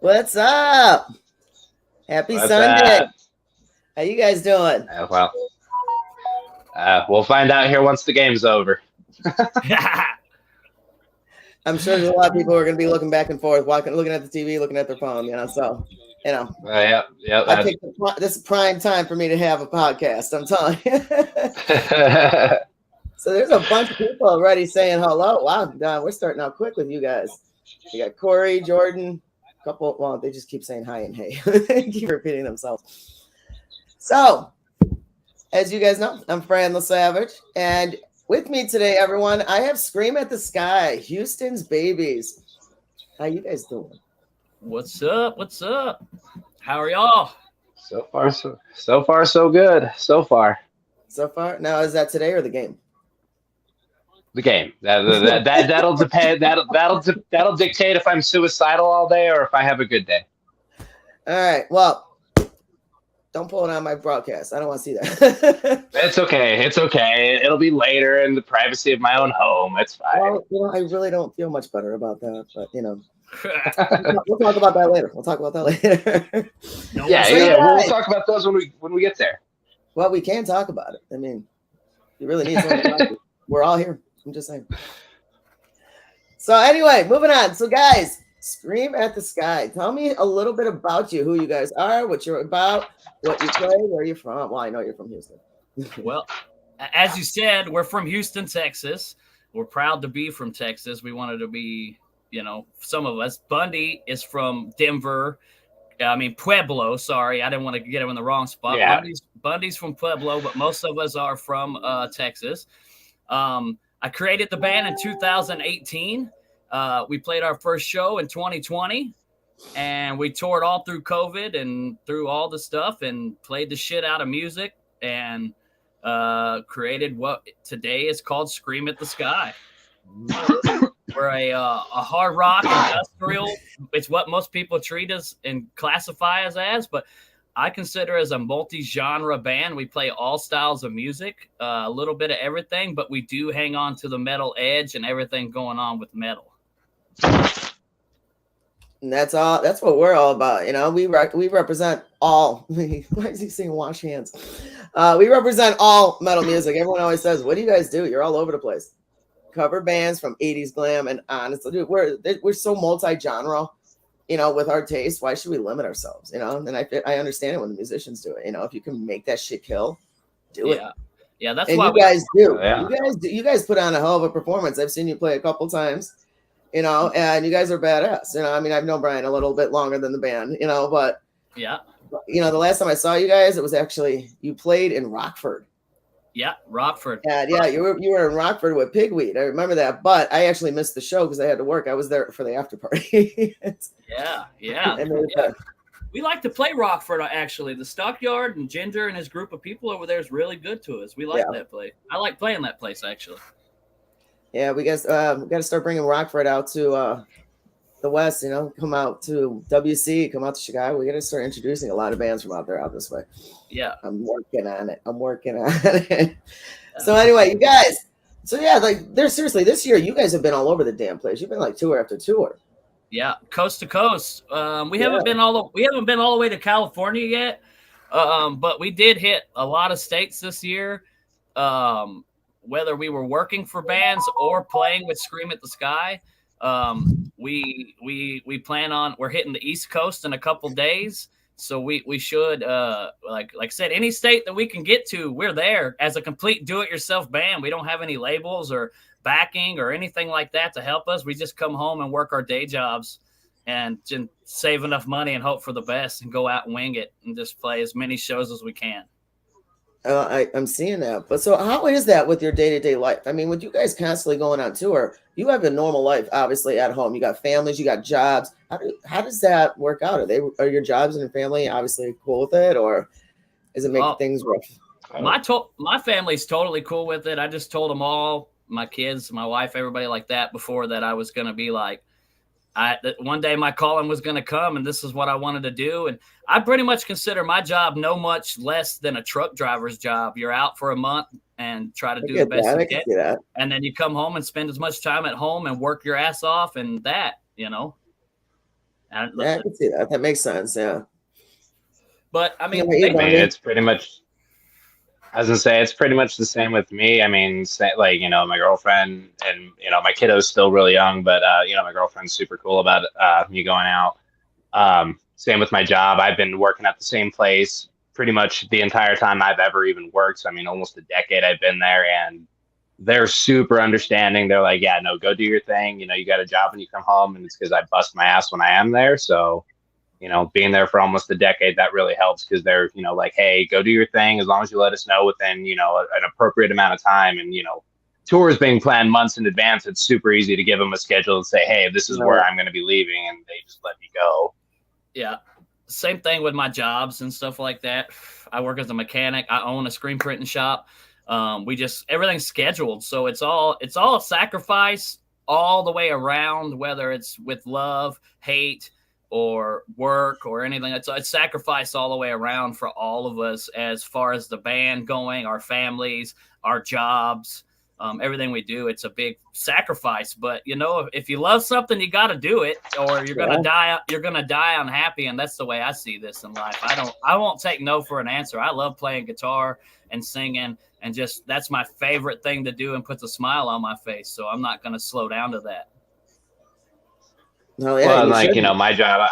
What's up? Happy What's Sunday. that? How you guys doing? Well, we'll find out here once the game's over. I'm sure there's a lot of people who are going to be looking back and forth, looking at the TV, looking at their phone. So Yeah, yeah, I that. picked this is prime time for me to have a podcast. I'm telling you. So there's a bunch of people already saying hello. Wow, Don, we're starting out quick with you guys. You got Corey, Jordan, a couple. Well, they just keep saying hi and hey, they keep repeating themselves. So as you guys know, I'm Fran the Savage, and with me today, everyone, I have Scream at the Sky, Houston's Babies. How you guys doing? What's up? What's up? How are y'all? So far, so good. So far, So far? Now, is that today or the game? the game that'll depend. That'll dictate if I'm suicidal all day or if I have a good day. All right. Well, don't pull it on my broadcast. I don't want to see that. It's okay. It's okay. It'll be later in the privacy of my own home. It's fine. Well, I really don't feel much better about that, but we'll talk about that later. Yeah. We'll talk about those when we get there. Well, we can talk about it. I mean, you really need someone to talk to. We're all here. I'm just saying. So anyway, moving on. So guys, Scream at the Sky. Tell me a little bit about you, who you guys are, what you're about, what you play, where you're from. Well, I know you're from Houston. Well, as you said, we're from Houston, Texas. We're proud to be from Texas. We wanted to be, some of us. Bundy is from Denver. Pueblo. Sorry, I didn't want to get him in the wrong spot. Yeah. Bundy's from Pueblo, but most of us are from Texas. I created the band in 2018. We played our first show in 2020, and we toured all through COVID and through all the stuff and played the shit out of music and created what today is called Scream at the Sky. We're a hard rock industrial. It's what most people treat us and classify us as, but I consider as a multi-genre band. We play all styles of music, a little bit of everything, but we do hang on to the metal edge and everything going on with metal. And that's all. That's what we're all about. We represent all. Why is he saying wash hands? We represent all metal music. Everyone always says, "What do you guys do?" You're all over the place. Cover bands from 80s glam, and honestly, dude, we're so multi-genre. With our taste, why should we limit ourselves? And I understand it when the musicians do it. If you can make that shit kill, do it. Yeah, that's and why you guys do. Yeah. You guys put on a hell of a performance. I've seen you play a couple times, and you guys are badass. I've known Brian a little bit longer than the band, but yeah, the last time I saw you guys, it was actually you played in Rockford. Yeah, Rockford. Yeah, you were in Rockford with Pigweed. I remember that, but I actually missed the show because I had to work. I was there for the after party. Yeah. We like to play Rockford, actually. The Stockyard and Ginger and his group of people over there is really good to us. We like that place. I like playing that place, actually. Yeah, we got to start bringing Rockford out to the West, come out to WC, come out to Chicago. We got to start introducing a lot of bands from out there out this way. Yeah. I'm working on it. So anyway, you guys. So yeah, seriously, this year you guys have been all over the damn place. You've been like tour after tour. Yeah, coast to coast. We haven't been all the way to California yet, but we did hit a lot of states this year. Whether we were working for bands or playing with Scream at the Sky, we plan on we're hitting the East Coast in a couple days. So we should like I said, any state that we can get to, we're there as a complete do-it-yourself band. We don't have any labels or backing or anything like that to help us. We just come home and work our day jobs and save enough money and hope for the best and go out and wing it and just play as many shows as we can. I'm seeing that. But so how is that with your day-to-day life? With you guys constantly going on tour, you have a normal life, obviously, at home. You got families, you got jobs. How does that work out? Are your jobs and your family obviously cool with it, or is it making things rough? My family's totally cool with it. I just told them all, my kids, my wife, everybody like that before, that I was going to be like, that one day my calling was going to come and this is what I wanted to do. And I pretty much consider my job no much less than a truck driver's job. You're out for a month and try to do the best you can. And then you come home and spend as much time at home and work your ass off and that, And, Yeah, I can see that. That makes sense. Yeah. but I mean, Yeah, I mean, it's pretty much. I was gonna say it's pretty much the same with me. I mean, like my girlfriend and my kiddo's still really young, but my girlfriend's super cool about me going out. Same with my job. I've been working at the same place pretty much the entire time I've ever even worked. So I mean, almost a decade I've been there, and they're super understanding. They're like, yeah, no, go do your thing. You got a job when you come home, and it's because I bust my ass when I am there. So being there for almost a decade, that really helps because they're, like, hey, go do your thing as long as you let us know within, an appropriate amount of time. And, tours being planned months in advance, it's super easy to give them a schedule and say, hey, this is where I'm going to be leaving. And they just let me go. Yeah. Same thing with my jobs and stuff like that. I work as a mechanic. I own a screen printing shop. Everything's scheduled. So it's all a sacrifice all the way around, whether it's with love, hate, or work or anything. It's sacrifice all the way around for all of us as far as the band going, our families, our jobs, everything we do. It's a big sacrifice, but if you love something, you got to do it, or you're gonna die. You're gonna die unhappy, and that's the way I see this in life. I won't take no for an answer. I love playing guitar and singing, and just that's my favorite thing to do, and puts a smile on my face. So I'm not gonna slow down to that. No, yeah, well, like my job,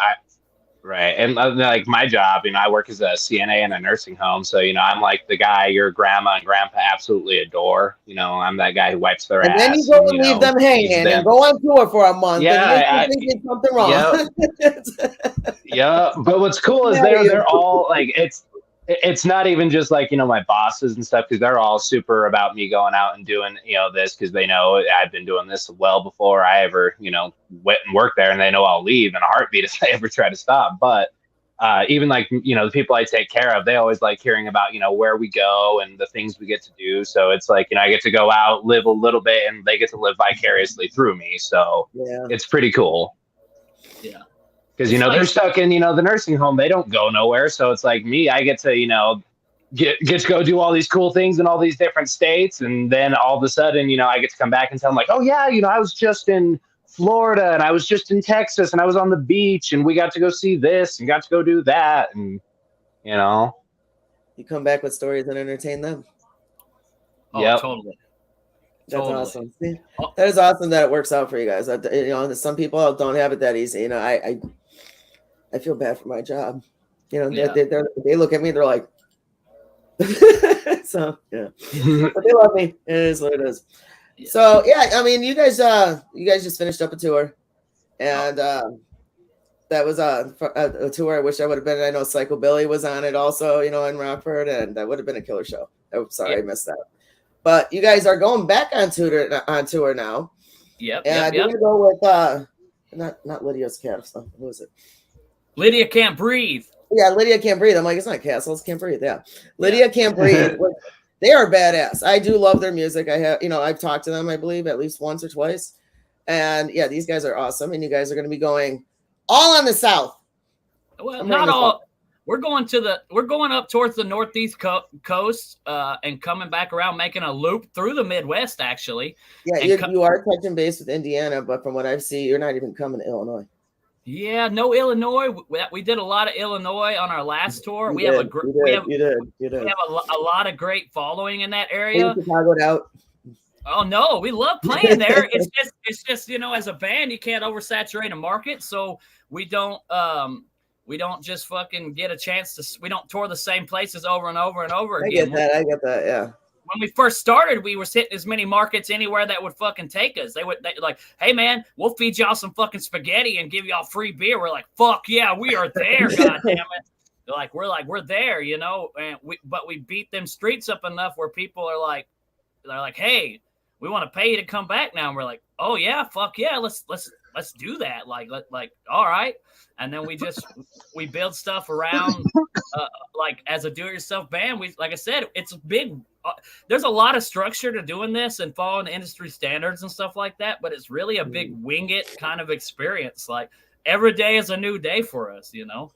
right, and like my job, I work as a CNA in a nursing home, so I'm like the guy your grandma and grandpa absolutely adore. I'm that guy who wipes their ass. And then you go and leave them hanging and go on tour for a month. Yeah, and think something wrong. Yeah, but what's cool is they're all like it's not even just like my bosses and stuff, because they're all super about me going out and doing this, because they know I've been doing this well before I ever went and worked there, and they know I'll leave in a heartbeat if I ever try to stop. But even like the people I take care of, they always like hearing about where we go and the things we get to do. So it's like I get to go out, live a little bit, and they get to live vicariously through me. So it's pretty cool. Yeah. Because, they're stuck in, the nursing home. They don't go nowhere. So it's like me, I get to, get to go do all these cool things in all these different states. And then all of a sudden, I get to come back and tell them like, oh, yeah, I was just in Florida and I was just in Texas and I was on the beach and we got to go see this and got to go do that. And, You come back with stories and entertain them. Oh, yep. Totally. That's awesome. See, that is awesome that it works out for you guys. Some people don't have it that easy. I feel bad for my job. They look at me, they're like, so yeah, but they love me. It is what it is. Yeah. So yeah, I mean, you guys just finished up a tour, and that was a tour I wish I would have been. I know Psychobilly was on it also, in Rockford, and that would have been a killer show. Oh, sorry, I missed that. But you guys are going back on tour now. Yep. And you're gonna go with not Lydia's Castle. Who is it? Lydia Can't Breathe. Yeah, Lydia Can't Breathe. I'm like, it's not Castle, it's Can't Breathe. Yeah. Lydia Can't Breathe. They are badass. I do love their music. I have, I've talked to them, I believe, at least once or twice. And yeah, these guys are awesome. And you guys are going to be going all on the south. Well, not all. We're going up towards the northeast coast and coming back around, making a loop through the Midwest, actually. Yeah, you are touching base with Indiana, but from what I've seen, you're not even coming to Illinois. Yeah, no Illinois. We did a lot of Illinois on our last tour. We have a lot of great following in that area. Chicago'd out. Oh no, we love playing there. It's just as a band, you can't oversaturate a market, so we don't just fucking get a chance to. We don't tour the same places over and over and over again. I get that. Yeah. When we first started, we were hitting as many markets anywhere that would fucking take us. They like, hey man, we'll feed y'all some fucking spaghetti and give y'all free beer. We're like, fuck yeah, we are there. God damn it. We're there, and we beat them streets up enough where people are like, hey, we want to pay you to come back now. And we're like, oh yeah, fuck yeah, let's do that. Like, all right. And then we build stuff around, like as a do-it-yourself band. Like I said, it's a big. There's a lot of structure to doing this and following the industry standards and stuff like that. But it's really a big wing it kind of experience. Like every day is a new day for us, Yeah,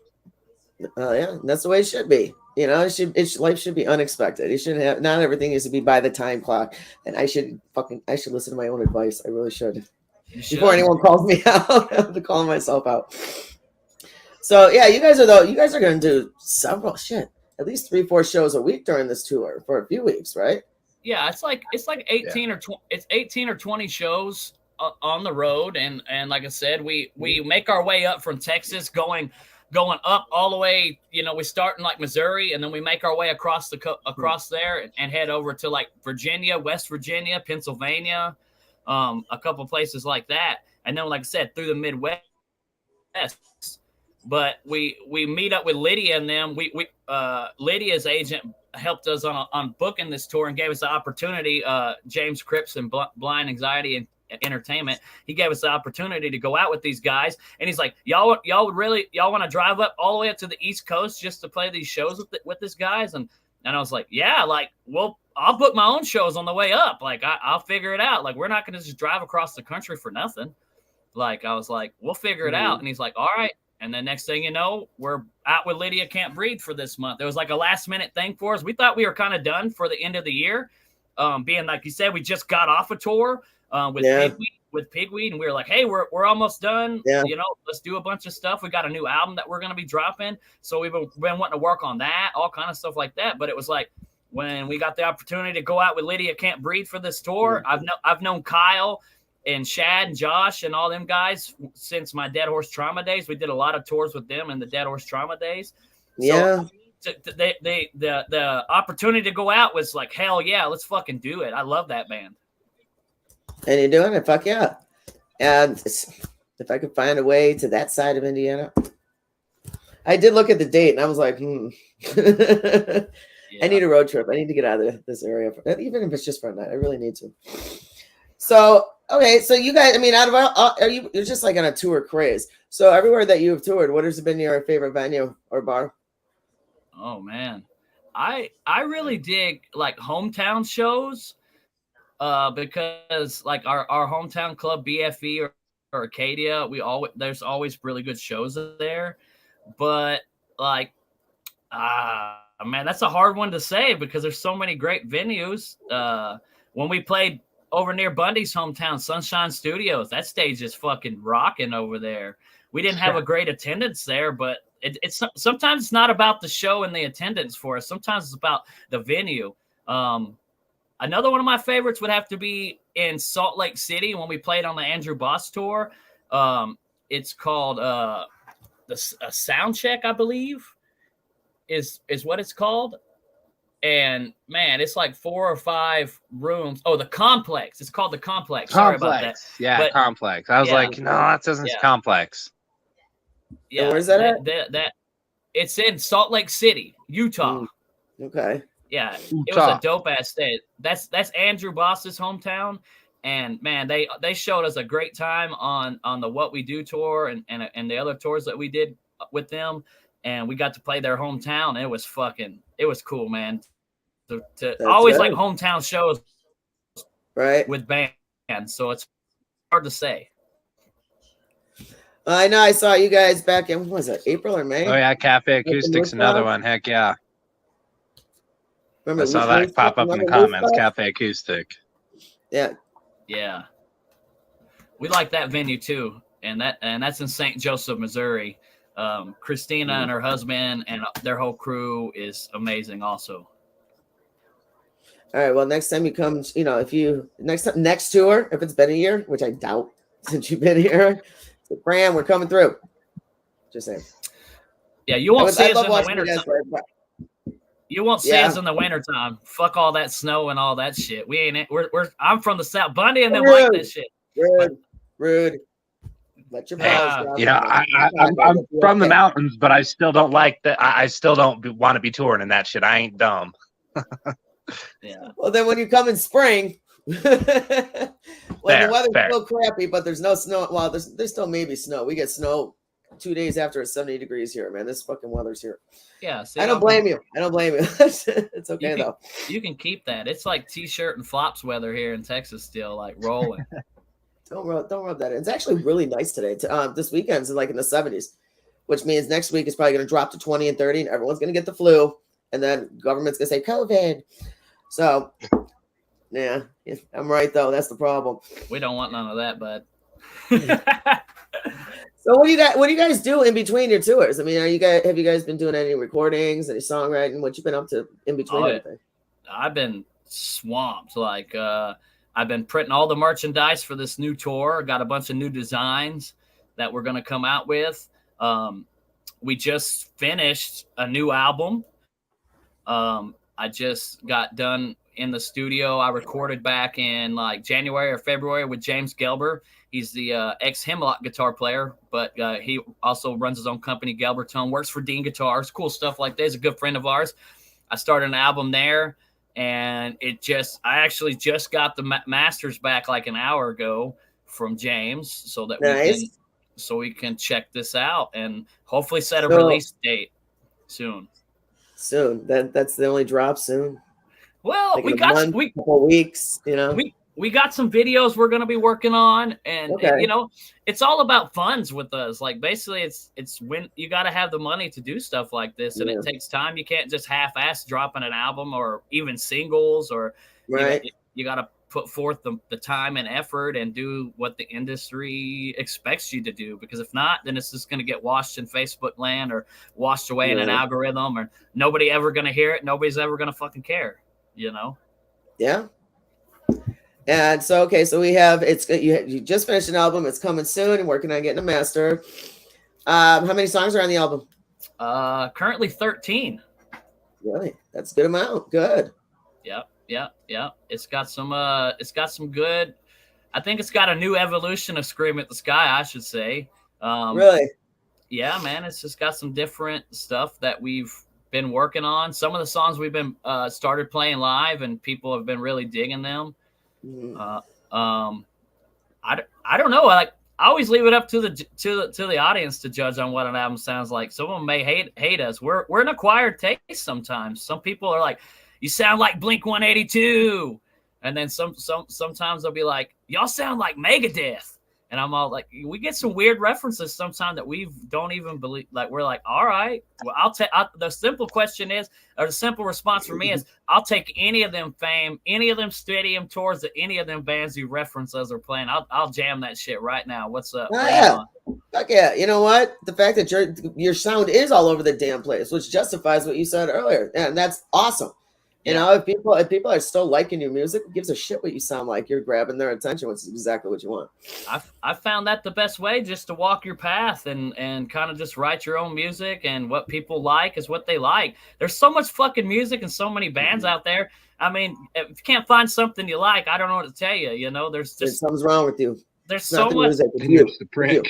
that's the way it should be. Life should be unexpected. It shouldn't have. Not everything needs to be by the time clock. And I should listen to my own advice. I really should. Before anyone calls me out, I have to call myself out. So yeah, you guys are going to do several at least 3-4 shows a week during this tour for a few weeks, right? Yeah, it's like 18 or 20. It's 18 or 20 shows on the road, and like I said, we make our way up from Texas, going up all the way. You know, we start in like Missouri, and then we make our way across there and head over to like Virginia, West Virginia, Pennsylvania, a couple places like that, and then like I said, through the Midwest. But we meet up with Lydia and them. Lydia's agent helped us on booking this tour and gave us the opportunity. James Cripps and Blind Anxiety and Entertainment. He gave us the opportunity to go out with these guys, and he's like, y'all want to drive up all the way up to the East Coast just to play these shows with this guys? And I was like, yeah, like, well, I'll book my own shows on the way up. Like, I'll figure it out. Like, we're not going to just drive across the country for nothing. Like, I was like, we'll figure it out. And he's like, all right. And then next thing you know, we're out with Lydia Can't Breathe for this month. It was like a last minute thing for us. We thought we were kind of done for the end of the year. Being like you said, we just got off a tour with Pigweed, and we were like, hey, we're almost done. Yeah. You know, let's do a bunch of stuff. We got a new album that we're going to be dropping. So we've been wanting to work on that, all kind of stuff like that. But it was like when we got the opportunity to go out with Lydia Can't Breathe for this tour, I've known Kyle and Shad and Josh and all them guys since my Dead Horse Trauma days. We did a lot of tours with them in the Dead Horse Trauma days. Yeah. So the opportunity to go out was like, hell yeah, let's fucking do it. I love that band. And you're doing it. Fuck yeah. And if I could find a way to that side of Indiana, I did look at the date and I was like, yeah. I need a road trip. I need to get out of this area, even if it's just for a night. I really need to. So, okay. So you guys, I mean, out of you're just like on a tour craze. So everywhere that you have toured, what has been your favorite venue or bar? Oh man, I really dig like hometown shows, because like our hometown club BFE or Arcadia, there's always really good shows there. But like, man, that's a hard one to say because there's so many great venues. When we played over near Bundy's hometown, Sunshine Studios, that stage is fucking rocking over there. We didn't have a great attendance there, but it's sometimes it's not about the show and the attendance for us. Sometimes it's about the venue. Another one of my favorites would have to be in Salt Lake City when we played on the Andrew Boss tour. It's called a Sound Check, I believe, is what it's called. And man, it's like 4 or 5 rooms. Oh, the Complex. It's called the Complex. Sorry about that. Yeah, Complex. I was like, no, that doesn't Complex. Yeah, and where's that at? That it's in Salt Lake City, Utah. Okay. Yeah, It was a dope ass state. That's Andrew Boss's hometown, and man, they showed us a great time on the What We Do tour and the other tours that we did with them, and we got to play their hometown. It was cool, man. To always like hometown shows, right, with bands. So it's hard to say. I know I saw you guys back in, what was it, April or May? Oh yeah, Cafe Acoustics, another one. Heck yeah. Remember, I saw that pop up in the comments. Cafe Acoustic. Yeah. Yeah. We like that venue too. And that's in St. Joseph, Missouri. Christina and her husband and their whole crew is amazing also. All right. Well, next time you come, next tour, if it's been a year, which I doubt since you've been here, so Bram, we're coming through. Just saying. Yeah, you won't see us in the winter. You won't see us in the wintertime. Fuck all that snow and all that shit. We ain't. I'm from the South. Bundy and them like this shit. Rude. Let your balls drop. Yeah, I'm from the mountains, but I still don't like that. I still don't want to be touring in that shit. I ain't dumb. Yeah. Well, then when you come in spring, when the weather's still crappy, but there's no snow. Well, there's still maybe snow. We get snow 2 days after it's 70 degrees here, man. This fucking weather's here. Yeah. See, I don't blame you. It's okay though. You can keep that. It's like t-shirt and flops weather here in Texas still, like rolling. Don't rub that in. It's actually really nice today. This weekend's like in the 70s, which means next week is probably going to drop to 20 and 30, and everyone's going to get the flu, and then government's going to say COVID. So, yeah, I'm right though. That's the problem. We don't want none of that, bud. So what do you guys do in between your tours? I mean, have you guys been doing any recordings, any songwriting? What you been up to in between everything? I've been swamped. Like I've been printing all the merchandise for this new tour. Got a bunch of new designs that we're gonna come out with. We just finished a new album. I just got done in the studio. I recorded back in like January or February with James Gelber. He's the ex-Hemlock guitar player, but he also runs his own company, Gelber Tone, works for Dean Guitars, cool stuff like that. He's a good friend of ours. I started an album there, and I actually just got the masters back like an hour ago from James, so that we can check this out and hopefully set a release date soon. That's the only drop soon. Well, like a couple weeks, you know. We got some videos we're going to be working on, and you know, it's all about funds with us. Like basically, it's when you got to have the money to do stuff like this, and it takes time. You can't just half-ass dropping an album or even singles, or you got to put forth the time and effort and do what the industry expects you to do, because if not, then it's just going to get washed in Facebook land or washed away in an algorithm, or nobody ever going to hear it. Nobody's ever going to fucking care, you know? Yeah. And so, so we have, you just finished an album. It's coming soon and working on getting a master. How many songs are on the album? Currently 13. Really? That's a good amount. Good. Yeah. It's got some good. I think it's got a new evolution of Scream at the Sky, I should say. Really? Yeah, man. It's just got some different stuff that we've been working on. Some of the songs we've been started playing live, and people have been really digging them. I don't know. Like I always leave it up to the audience to judge on what an album sounds like. Some of them may hate us. We're an acquired taste sometimes. Some people are like, you sound like Blink-182. And then sometimes they'll be like, y'all sound like Megadeth. And I'm all like, we get some weird references sometimes that we don't even believe. Like, we're like, all right, well, the simple question is, or the simple response for me is, I'll take any of them fame, any of them stadium tours that any of them bands you reference as are playing. I'll jam that shit right now. What's up? Fuck yeah. You know what? The fact that your sound is all over the damn place, which justifies what you said earlier. And that's awesome. You know, if people are still liking your music, who gives a shit what you sound like? You're grabbing their attention, which is exactly what you want. I found that the best way, just to walk your path and kind of just write your own music, and what people like is what they like. There's so much fucking music and so many bands out there. I mean, if you can't find something you like, I don't know what to tell you. You know, there's something's wrong with you. There's so much. You're the prick.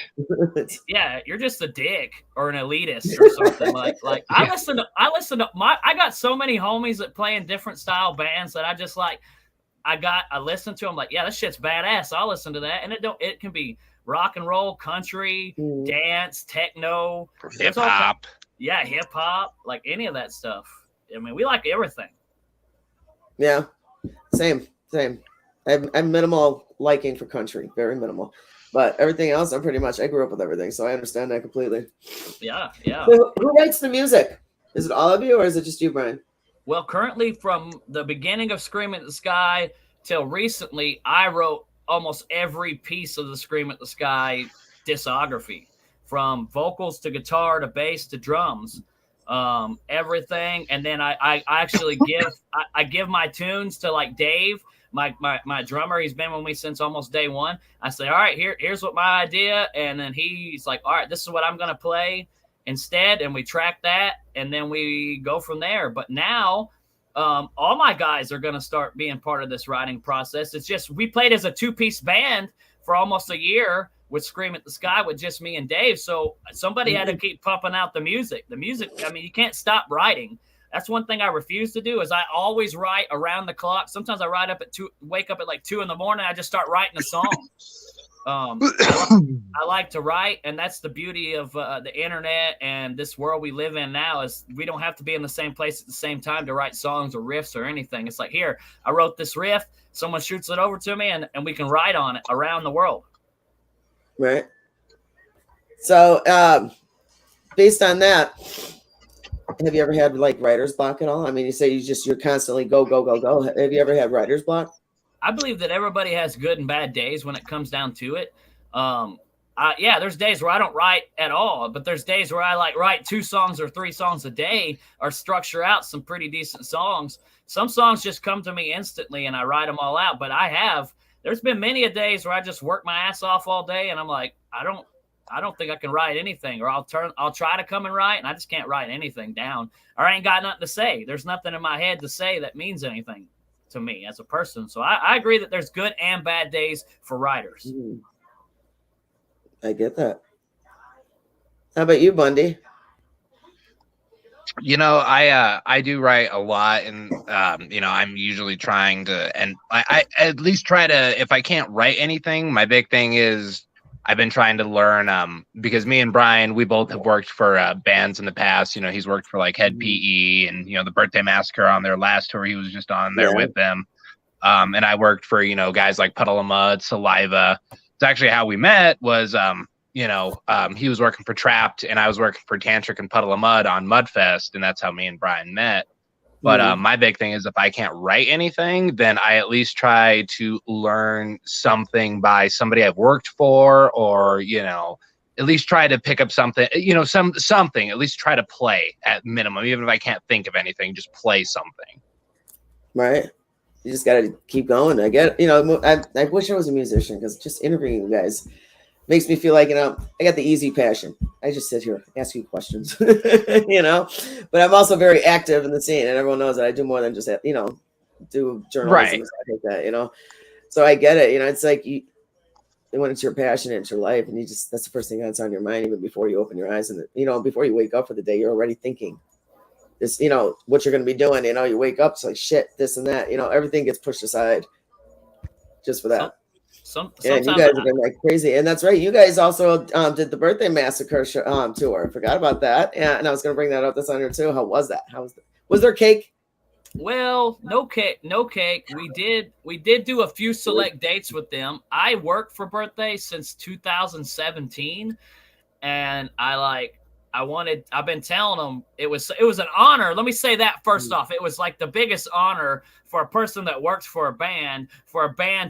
Yeah, you're just a dick or an elitist or something. like I listen to I got so many homies that play in different style bands that I just like. I listen to them like, yeah, this shit's badass. I'll listen to that, and it can be rock and roll, country, dance, techno, hip hop. Yeah, hip hop, like any of that stuff. I mean, we like everything. Yeah, same. I have minimal liking for country, very minimal, but everything else, I grew up with everything, so I understand that completely. Yeah. So who writes the music? Is it all of you, or is it just you, Brian? Well, currently, from the beginning of Scream at the Sky till recently, I wrote almost every piece of the Scream at the Sky discography, from vocals to guitar to bass to drums. Everything. And then I actually give my tunes to like Dave, my drummer. He's been with me since almost day one. I say, all right, here's what my idea. And then he's like, all right, this is what I'm going to play instead. And we track that, and then we go from there. But now, all my guys are going to start being part of this writing process. It's just, we played as a 2-piece band for almost a year with Scream at the Sky with just me and Dave. So somebody had to keep pumping out the music. I mean, you can't stop writing. That's one thing I refuse to do, is I always write around the clock. Sometimes I wake up at like 2 a.m. I just start writing a song. I like to write, and that's the beauty of the internet and this world we live in now, is we don't have to be in the same place at the same time to write songs or riffs or anything. It's like, here, I wrote this riff, someone shoots it over to me, and we can write on it around the world. Right. So, based on that, have you ever had like writer's block at all? I mean, you say you're constantly go. Have you ever had writer's block? I believe that everybody has good and bad days when it comes down to it. Yeah, there's days where I don't write at all, but there's days where I like write 2 songs or 3 songs a day, or structure out some pretty decent songs. Some songs just come to me instantly and I write them all out. But there's been many a days where I just work my ass off all day and I'm like, I don't think I can write anything, or I'll try to come and write and I just can't write anything down, or I ain't got nothing to say. There's nothing in my head to say that means anything to me as a person. So I agree that there's good and bad days for writers. Mm. I get that. How about you, Bundy? You know, I do write a lot, and you know, I'm usually trying to, and I at least try to, if I can't write anything, my big thing is I've been trying to learn, because me and Brian, we both have worked for bands in the past. You know, he's worked for like Head PE and, you know, the Birthday Massacre on their last tour. He was just on there with them. And I worked for, you know, guys like Puddle of Mud, Saliva. It's actually how we met was, you know, he was working for Trapped and I was working for Tantric and Puddle of Mud on Mudfest. And that's how me and Brian met. But my big thing is if I can't write anything, then I at least try to learn something by somebody I've worked for, or, you know, at least try to pick up something, you know, something, at least try to play at minimum. Even if I can't think of anything, just play something. Right. You just got to keep going. I get, you know, I wish I was a musician, because just interviewing you guys makes me feel like, you know, I got the easy passion. I just sit here, ask you questions, you know, but I'm also very active in the scene, and everyone knows that I do more than just, you know, do journalism and stuff like that, you know? So I get it. You know, it's like when it's your passion, it's your life, and that's the first thing that's on your mind, even before you open your eyes, and, you know, before you wake up for the day, you're already thinking this, you know, what you're going to be doing. You know, you wake up, it's like shit, this and that, you know, everything gets pushed aside just for that. And you guys have been like crazy, and that's right. You guys also did the Birthday Massacre tour. I forgot about that, and I was going to bring that up. That's on here too. How was that? Was there cake? Well, no cake. We did do a few select dates with them. I worked for Birthday since 2017, and I've been telling them it was an honor. Let me say that first off. It was like the biggest honor for a person that works for a band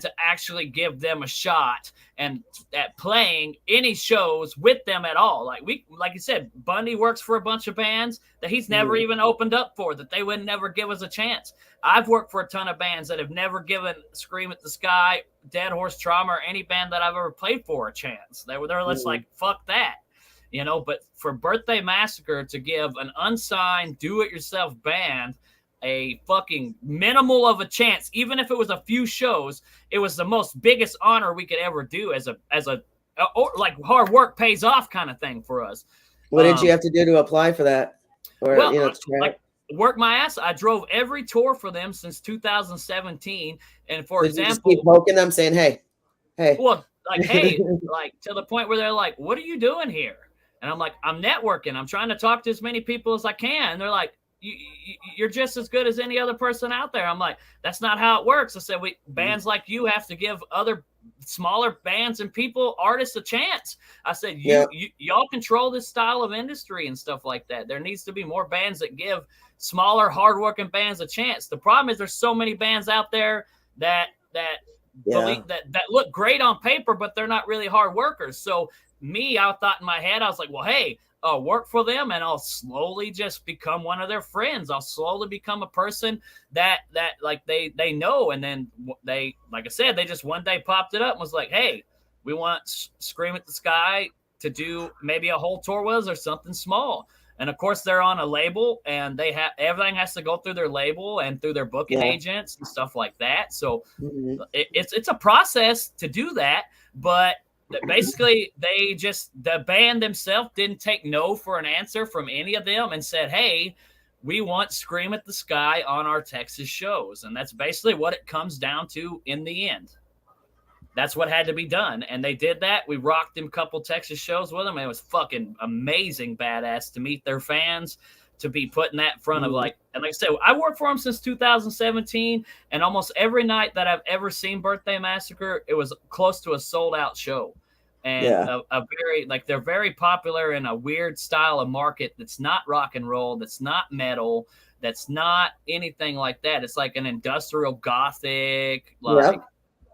to actually give them a shot and at playing any shows with them at all. Like you said, Bundy works for a bunch of bands that he's never even opened up for, that they would never give us a chance. I've worked for a ton of bands that have never given Scream at the Sky, Dead Horse Trauma, or any band that I've ever played for a chance. They're just like, fuck that. You know, but for Birthday Massacre to give an unsigned do-it-yourself band a fucking minimal of a chance, even if it was a few shows, it was the most biggest honor we could ever do as a like hard work pays off kind of thing for us. What did you have to do to apply for that? Or, well, you know, like work my ass. I drove every tour for them since 2017, and for example, you just keep poking them, saying, "Hey." Well, like, hey, like to the point where they're like, "What are you doing here?" And I'm like, I'm networking. I'm trying to talk to as many people as I can. And they're like, you're just as good as any other person out there. I'm like, that's not how it works. I said, bands like you have to give other smaller bands and people, artists, a chance. I said, y'all control this style of industry and stuff like that. There needs to be more bands that give smaller, hardworking bands a chance. The problem is there's so many bands out there that believe that look great on paper, but they're not really hard workers. So I thought in my head, I was like, well, hey, I'll work for them and I'll slowly just become one of their friends. I'll slowly become a person that like they know. And then they, like I said, they just one day popped it up and was like, hey, we want Scream at the Sky to do maybe a whole tour with us or something small. And of course they're on a label, and they have everything has to go through their label and through their booking agents and stuff like that. So it's a process to do that, but basically the band themselves didn't take no for an answer from any of them and said, hey, we want Scream at the Sky on our Texas shows. And that's basically what it comes down to in the end. That's what had to be done. And they did that. We rocked them a couple Texas shows with them. And it was fucking amazing badass to meet their fans, to be putting that in front of and like I said, I worked for them since 2017, and almost every night that I've ever seen Birthday Massacre, it was close to a sold out show. And a very, like, they're very popular in a weird style of market that's not rock and roll, that's not metal, that's not anything like that. It's like an industrial gothic,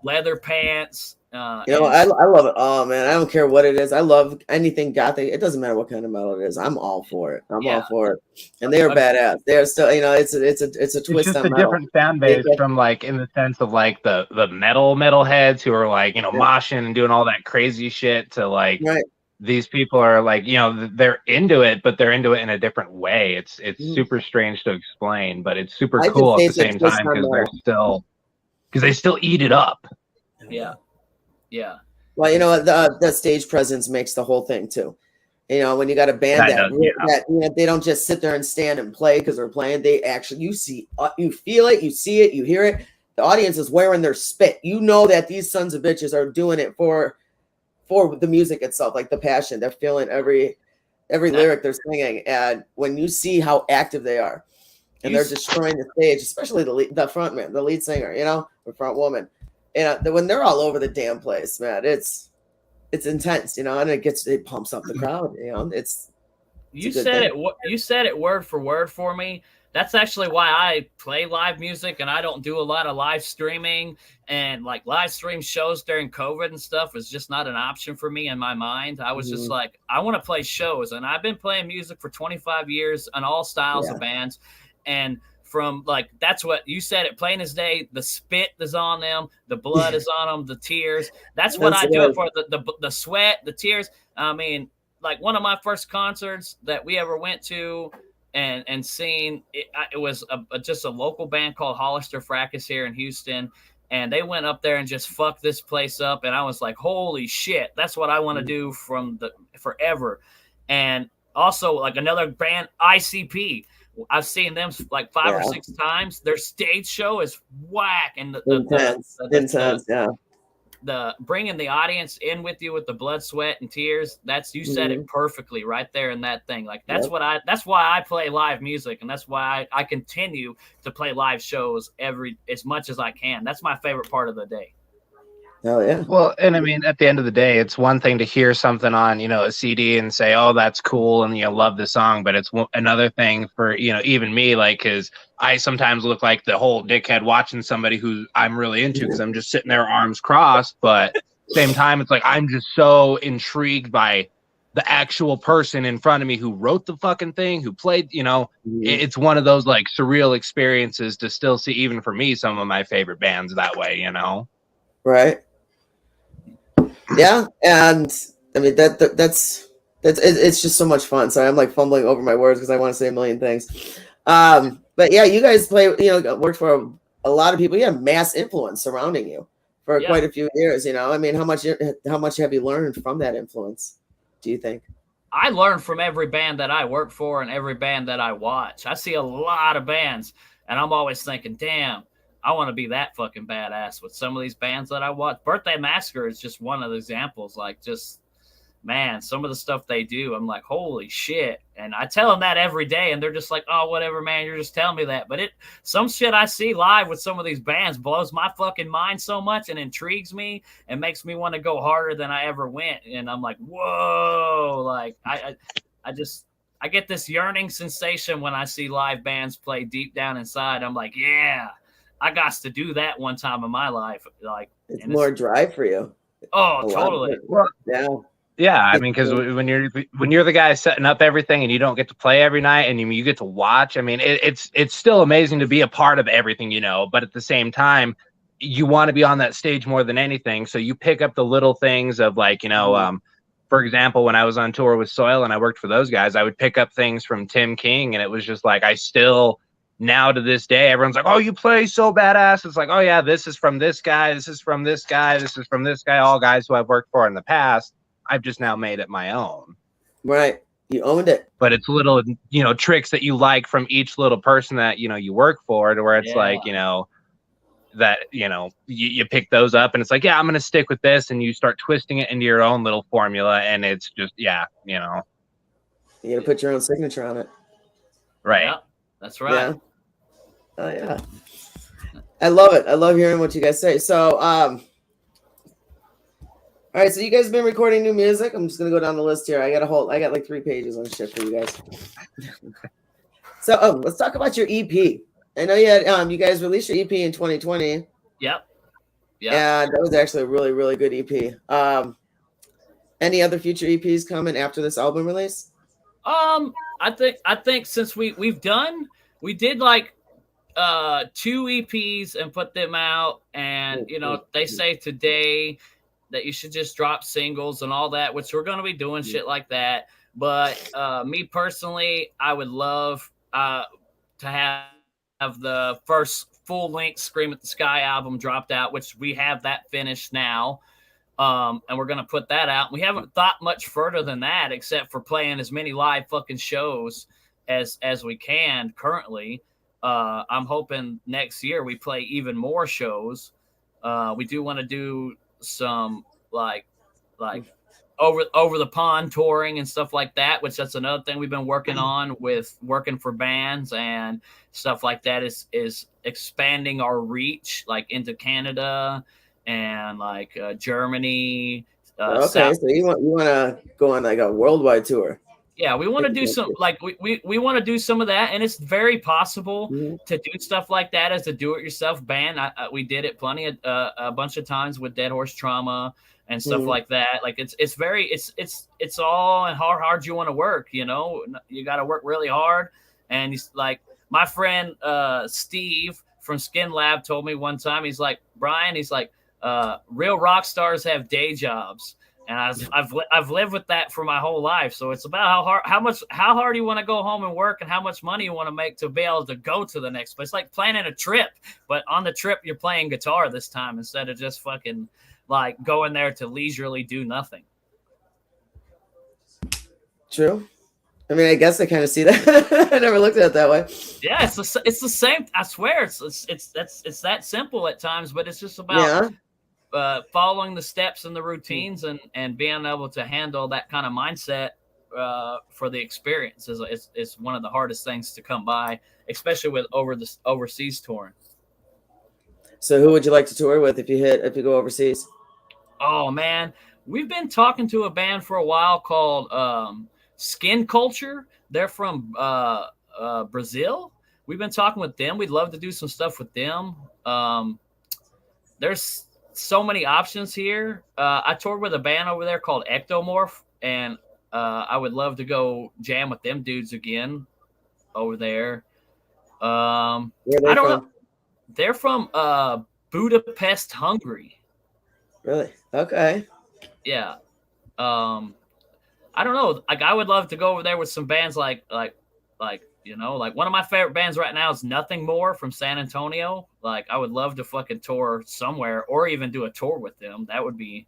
leather pants. I love it all, man. I don't care what it is. I love anything gothic. It doesn't matter what kind of metal it is. I'm all for it. I'm all for it. And they are badass. They're still, it's a twist it's just on a metal. different fan base from like in the sense of like the metalheads who are like, moshing and doing all that crazy shit to like these people are like, they're into it, but they're into it in a different way. It's super strange to explain, but it's super cool at the same time because they still eat it up. Yeah. Yeah. Well, the stage presence makes the whole thing too. When you got a band that they don't just sit there and stand and play because they're playing. They actually, you feel it, you see it, you hear it. The audience is wearing their spit. You know that these sons of bitches are doing it for the music itself, like the passion. They're feeling every lyric they're singing. And when you see how active they are, and they're destroying the stage, especially the front man, the lead singer, the front woman. When they're all over the damn place, man, it's intense, and it pumps up the crowd, You said it word for word for me. That's actually why I play live music and I don't do a lot of live streaming, and like live stream shows during COVID and stuff is just not an option for me in my mind. I was just like, I want to play shows, and I've been playing music for 25 years on all styles of bands, and from like, that's what you said it plain as day. The spit is on them, the blood is on them, the tears. That's what I do it for. The sweat, the tears. I mean, like one of my first concerts that we ever went to and seen, it was just a local band called Hollister Fracas here in Houston. And they went up there and just fucked this place up. And I was like, holy shit, that's what I want to do forever. And also like another band, ICP. I've seen them like 5 or 6 times. Their stage show is whack, and the bringing the audience in with you with the blood, sweat, and tears. You said it perfectly right there in that thing. Like that's why I play live music, and that's why I continue to play live shows as much as I can. That's my favorite part of the day. Oh yeah. Well, and I mean, at the end of the day, it's one thing to hear something on, a CD and say, "Oh, that's cool," and love the song. But it's another thing for even me, like, because I sometimes look like the whole dickhead watching somebody who I'm really into because I'm just sitting there, arms crossed. But at the same time, it's like I'm just so intrigued by the actual person in front of me who wrote the fucking thing, who played. It's one of those like surreal experiences to still see, even for me, some of my favorite bands that way. Right. Yeah, and I mean that's it's just so much fun. So I'm like fumbling over my words because I want to say a million things. But yeah, you guys worked for a lot of people. You have mass influence surrounding you for quite a few years. I mean, how much have you learned from that influence, do you think? I learn from every band that I work for and every band that I watch. I see a lot of bands, and I'm always thinking, damn, I want to be that fucking badass with some of these bands that I watch. Birthday Massacre is just one of the examples. Like, just, man, some of the stuff they do, I'm like, holy shit. And I tell them that every day, and they're just like, oh, whatever, man, you're just telling me that. But some shit I see live with some of these bands blows my fucking mind so much and intrigues me and makes me want to go harder than I ever went. And I'm like, whoa, like, I get this yearning sensation when I see live bands play deep down inside. I'm like, yeah. I got to do that one time in my life. Like, it's more drive for you. Oh, totally. Yeah. I mean, because when you're the guy setting up everything and you don't get to play every night and you get to watch, I mean, it's still amazing to be a part of everything, but at the same time, you want to be on that stage more than anything. So you pick up the little things of like, for example, when I was on tour with Soil and I worked for those guys, I would pick up things from Tim King, and it was just like, now to this day, everyone's like, oh, you play so badass. It's like, oh yeah, this is from this guy, this is from this guy, this is from this guy, all guys who I've worked for in the past. I've just now made it my own. Right. You owned it. But it's little, tricks that you like from each little person that, you work for, to where it's like, that, you pick those up and it's like, yeah, I'm going to stick with this. And you start twisting it into your own little formula. And it's just, You got to put your own signature on it. Right. Yeah, that's right. Yeah. Oh yeah. I love it. I love hearing what you guys say. So, all right. So you guys have been recording new music. I'm just going to go down the list here. I got like 3 pages on shit for you guys. So, let's talk about your EP. I know you guys released your EP in 2020. Yep. Yeah, that was actually a really, really good EP. Any other future EPs coming after this album release? I think since we did like 2 EPs and put them out, and they say today that you should just drop singles and all that, which we're going to be doing shit like that. But me personally, I would love to have the first full-length Scream at the Sky album dropped out, which we have that finished now. And we're going to put that out. We haven't thought much further than that, except for playing as many live fucking shows as we can currently. I'm hoping next year we play even more shows. We do want to do some like over the pond touring and stuff like that, which that's another thing we've been working on with working for bands and stuff like that is expanding our reach like into Canada and like Germany. Okay, so you want to go on like a worldwide tour? Yeah, we want to do some like we want to do some of that, and it's very possible to do stuff like that as a do-it-yourself band. We did it a bunch of times with Dead Horse Trauma and stuff like that. Like it's all and how hard you want to work. You got to work really hard. And he's like my friend Steve from Skin Lab told me one time. He's like, Brian, he's like, real rock stars have day jobs. And I've lived with that for my whole life. So it's about how hard you want to go home and work and how much money you want to make to be able to go to the next place. It's like planning a trip, but on the trip you're playing guitar this time instead of just fucking like going there to leisurely do nothing. True. I mean, I guess I kind of see that. I never looked at it that way. Yeah, it's the same. I swear, it's that simple at times, but it's just about following the steps and the routines and being able to handle that kind of mindset for the experience is one of the hardest things to come by, especially with overseas touring. So who would you like to tour with if you go overseas? Oh man, we've been talking to a band for a while called Skin Culture. They're from Brazil. We've been talking with them. We'd love to do some stuff with them. There's so many options here. I toured with a band over there called Ectomorph, and I would love to go jam with them dudes again over there. I don't know. They're from Budapest, Hungary. Really? Okay. Yeah. I don't know. Like I would love to go over there with some bands like like one of my favorite bands right now is Nothing More from San Antonio. Like I would love to fucking tour somewhere or even do a tour with them. That would be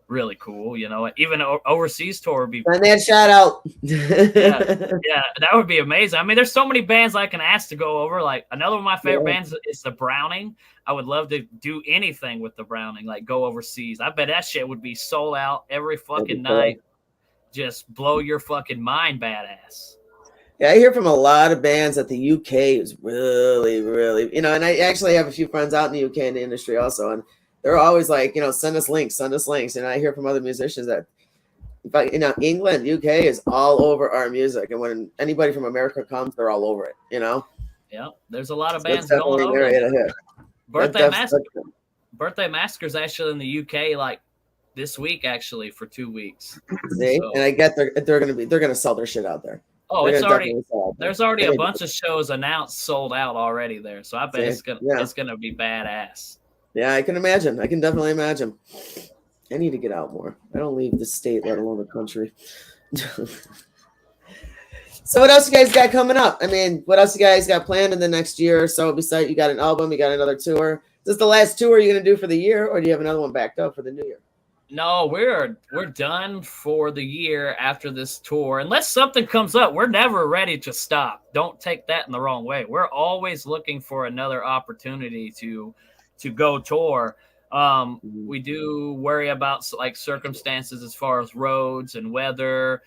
really cool. Even an overseas tour would be. And then shout out. yeah, that would be amazing. I mean, there's so many bands I can ask to go over. Like another one of my favorite bands is the Browning. I would love to do anything with the Browning, like go overseas. I bet that shit would be sold out every fucking night. Just blow your fucking mind, badass. Yeah, I hear from a lot of bands that the UK is really, really, and I actually have a few friends out in the UK in the industry also, and they're always like, send us links. And I hear from other musicians that, England, UK is all over our music, and when anybody from America comes, they're all over it. Yeah, there's a lot of bands going over there. Birthday Massacre's actually in the UK like this week, actually for 2 weeks. See, so. And I get they're gonna sell their shit out there. Oh, there's already a bunch of shows announced, sold out already there. So I bet it's gonna be badass. Yeah, I can imagine. I can definitely imagine. I need to get out more. I don't leave the state, let alone the country. So what else you guys got coming up? I mean, what else you guys got planned in the next year or so? Besides, you got an album, you got another tour. Is this the last tour you're gonna do for the year, or do you have another one backed up for the new year? No, we're done for the year after this tour. Unless something comes up, we're never ready to stop. Don't take that in the wrong way. We're always looking for another opportunity to go tour. We do worry about like circumstances as far as roads and weather.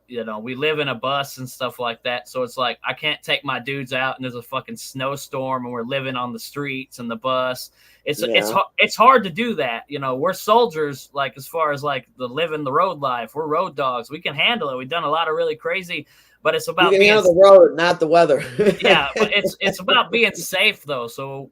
We live in a bus and stuff like that. So it's like I can't take my dudes out and there's a fucking snowstorm and we're living on the streets and the bus. It's hard to do that. We're soldiers, like as far as like the living the road life. We're road dogs. We can handle it. We've done a lot of really crazy, but it's about being on the road, not the weather. Yeah, but it's about being safe though. So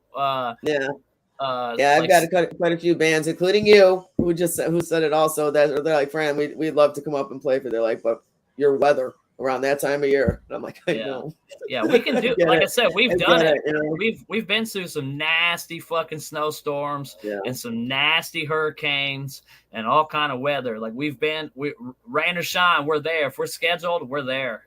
Yeah, I've got quite a few bands, including you, who said it also, that they're like, Fran, we'd love to come up and play for. They're like, but your weather around that time of year. And I'm like, I know. Yeah, we can do. Like I said, we've done it. You know? We've been through some nasty fucking snowstorms and some nasty hurricanes and all kind of weather. Like rain or shine, we're there. If we're scheduled, we're there.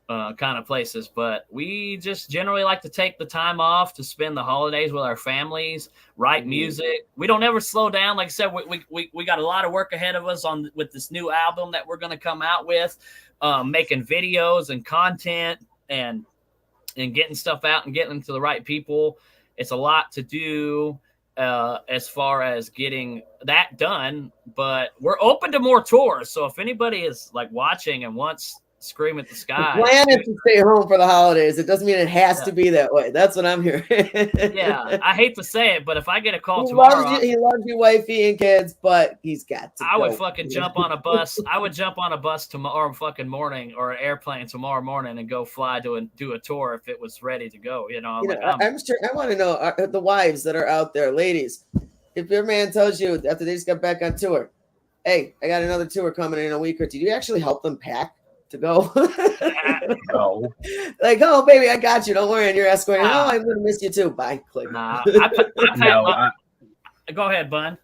Kind of places, but we just generally like to take the time off to spend the holidays with our families, write music. We don't ever slow down. Like I said, we got a lot of work ahead of us with this new album that we're going to come out with, making videos and content and getting stuff out and getting to the right people. It's a lot to do as far as getting that done, but we're open to more tours. So if anybody is like watching and wants Scream at the Sky. The plan is to stay home for the holidays. It doesn't mean it has to be that way. That's what I'm hearing. Yeah, I hate to say it, but if I get a call tomorrow, he loves you, wifey and kids, but he's got to. I would fucking jump on a bus. I would jump on a bus tomorrow fucking morning, or an airplane tomorrow morning, and go fly do a tour if it was ready to go. I'm sure. I want to know the wives that are out there, ladies. If your man tells you after they just got back on tour, hey, I got another tour coming in a week or two, do you actually help them pack to go? No. Like, oh baby, I got you. Don't worry. And you're asking, oh, I'm gonna miss you too. Bye. Click. Nah, go ahead, Bun.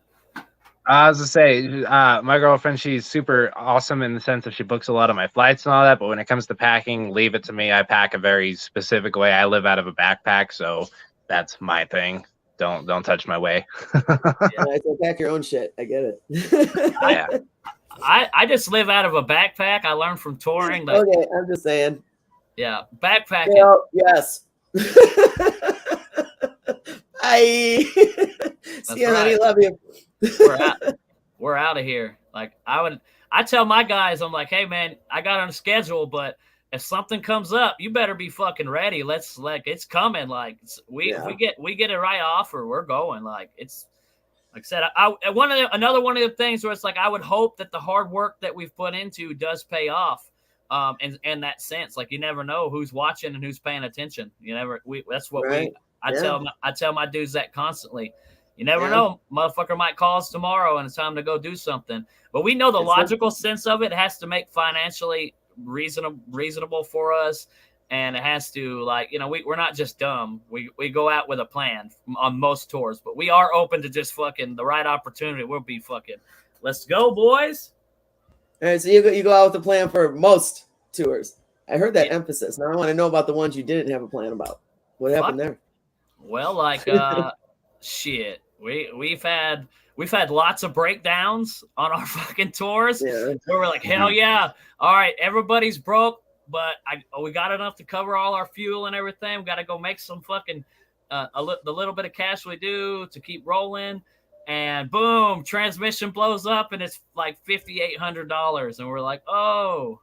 I was to say, my girlfriend, she's super awesome in the sense that she books a lot of my flights and all that. But when it comes to packing, leave it to me. I pack a very specific way. I live out of a backpack, so that's my thing. Don't touch my way. So pack your own shit. I get it. Yeah. I just live out of a backpack. I learned from touring. Like, okay, I'm just saying. Yeah, backpacking. Well, yes. Bye. See you, honey. Love you. We're out of here. Like I tell my guys, I'm like, hey man, I got on a schedule, but if something comes up, you better be fucking ready. It's coming. Like we get a right offer, we're going. Like it's. Like I said, another one of the things where it's like I would hope that the hard work that we've put into does pay off, in that sense. Like you never know who's watching and who's paying attention. That's what I tell my dudes that constantly. You never know, motherfucker might call us tomorrow and it's time to go do something. But we know the logical sense of it has to make financially reasonable for us. And it has to, like, we're not just dumb. We go out with a plan on most tours, but we are open to just fucking the right opportunity. We'll be fucking, let's go, boys. All right, so you go out with a plan for most tours. I heard that emphasis. Now I want to know about the ones you didn't have a plan about. What happened there? Well, like, shit. We've had lots of breakdowns on our fucking tours where we're like, hell yeah. All right, everybody's broke. But we got enough to cover all our fuel and everything. We got to go make some fucking the little bit of cash we do to keep rolling. And boom, transmission blows up and it's like $5,800. And we're like, oh,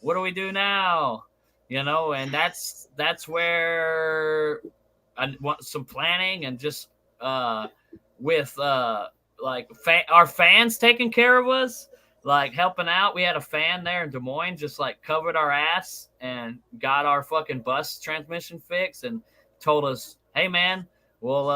what do we do now? And that's where I want some planning and just with like our fans taking care of us. Like helping out. We had a fan there in Des Moines, just like covered our ass and got our fucking bus transmission fixed and told us, hey man, we'll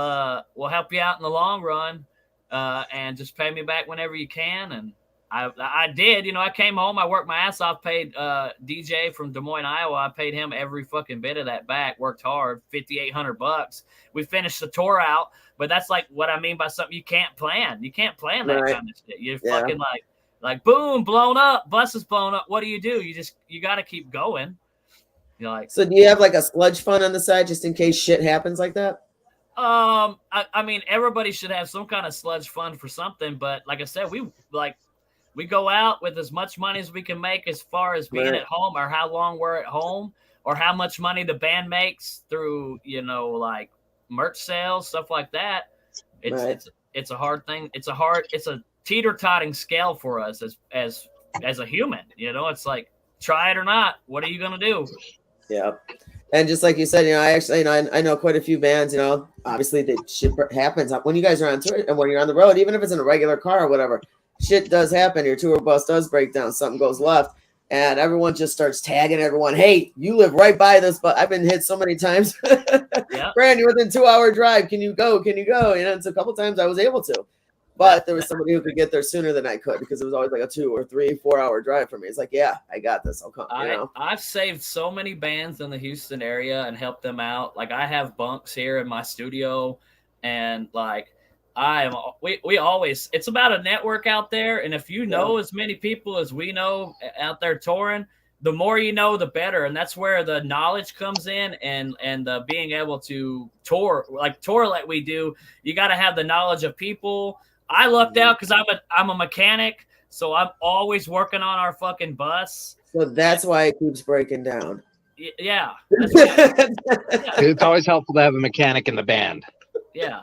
help you out in the long run. And just pay me back whenever you can. And I did, I came home, I worked my ass off, paid DJ from Des Moines, Iowa. I paid him every fucking bit of that back, worked hard, $5,800. We finished the tour out, but that's like what I mean by something you can't plan. You can't plan that kind of shit. You're fucking like boom, blown up, bus is blown up. What do? You got to keep going. You're like, so do you have like a sludge fund on the side just in case shit happens like that? I mean, everybody should have some kind of sludge fund for something. But like I said, we go out with as much money as we can make as far as being at home or how long we're at home or how much money the band makes through, like merch sales, stuff like that. It's a hard thing. It's a teeter-totting scale for us as a human. It's like, try it or not. What are you gonna do? Yeah. And just like you said, I know quite a few bands, obviously the shit happens when you guys are on tour and when you're on the road, even if it's in a regular car or whatever, shit does happen. Your tour bus does break down, something goes left, and everyone just starts tagging everyone. Hey, you live right by this, but I've been hit so many times. They're Brand, you're within 2-hour drive. Can you go? Can you go? You know, it's a couple times I was able to. But there was somebody who could get there sooner than I could because it was always like a 2 or 3, 4 hour drive for me. It's like, yeah, I got this. I'll come. You know? I've saved so many bands in the Houston area and helped them out. Like I have bunks here in my studio, and like we always, it's about a network out there. And if you know as many people as we know out there touring, the more you know, the better. And that's where the knowledge comes in, and the being able to tour like we do. You got to have the knowledge of people. I lucked out because I'm a mechanic, so I'm always working on our fucking bus. So that's why it keeps breaking down. Yeah. Yeah. It's always helpful to have a mechanic in the band. Yeah.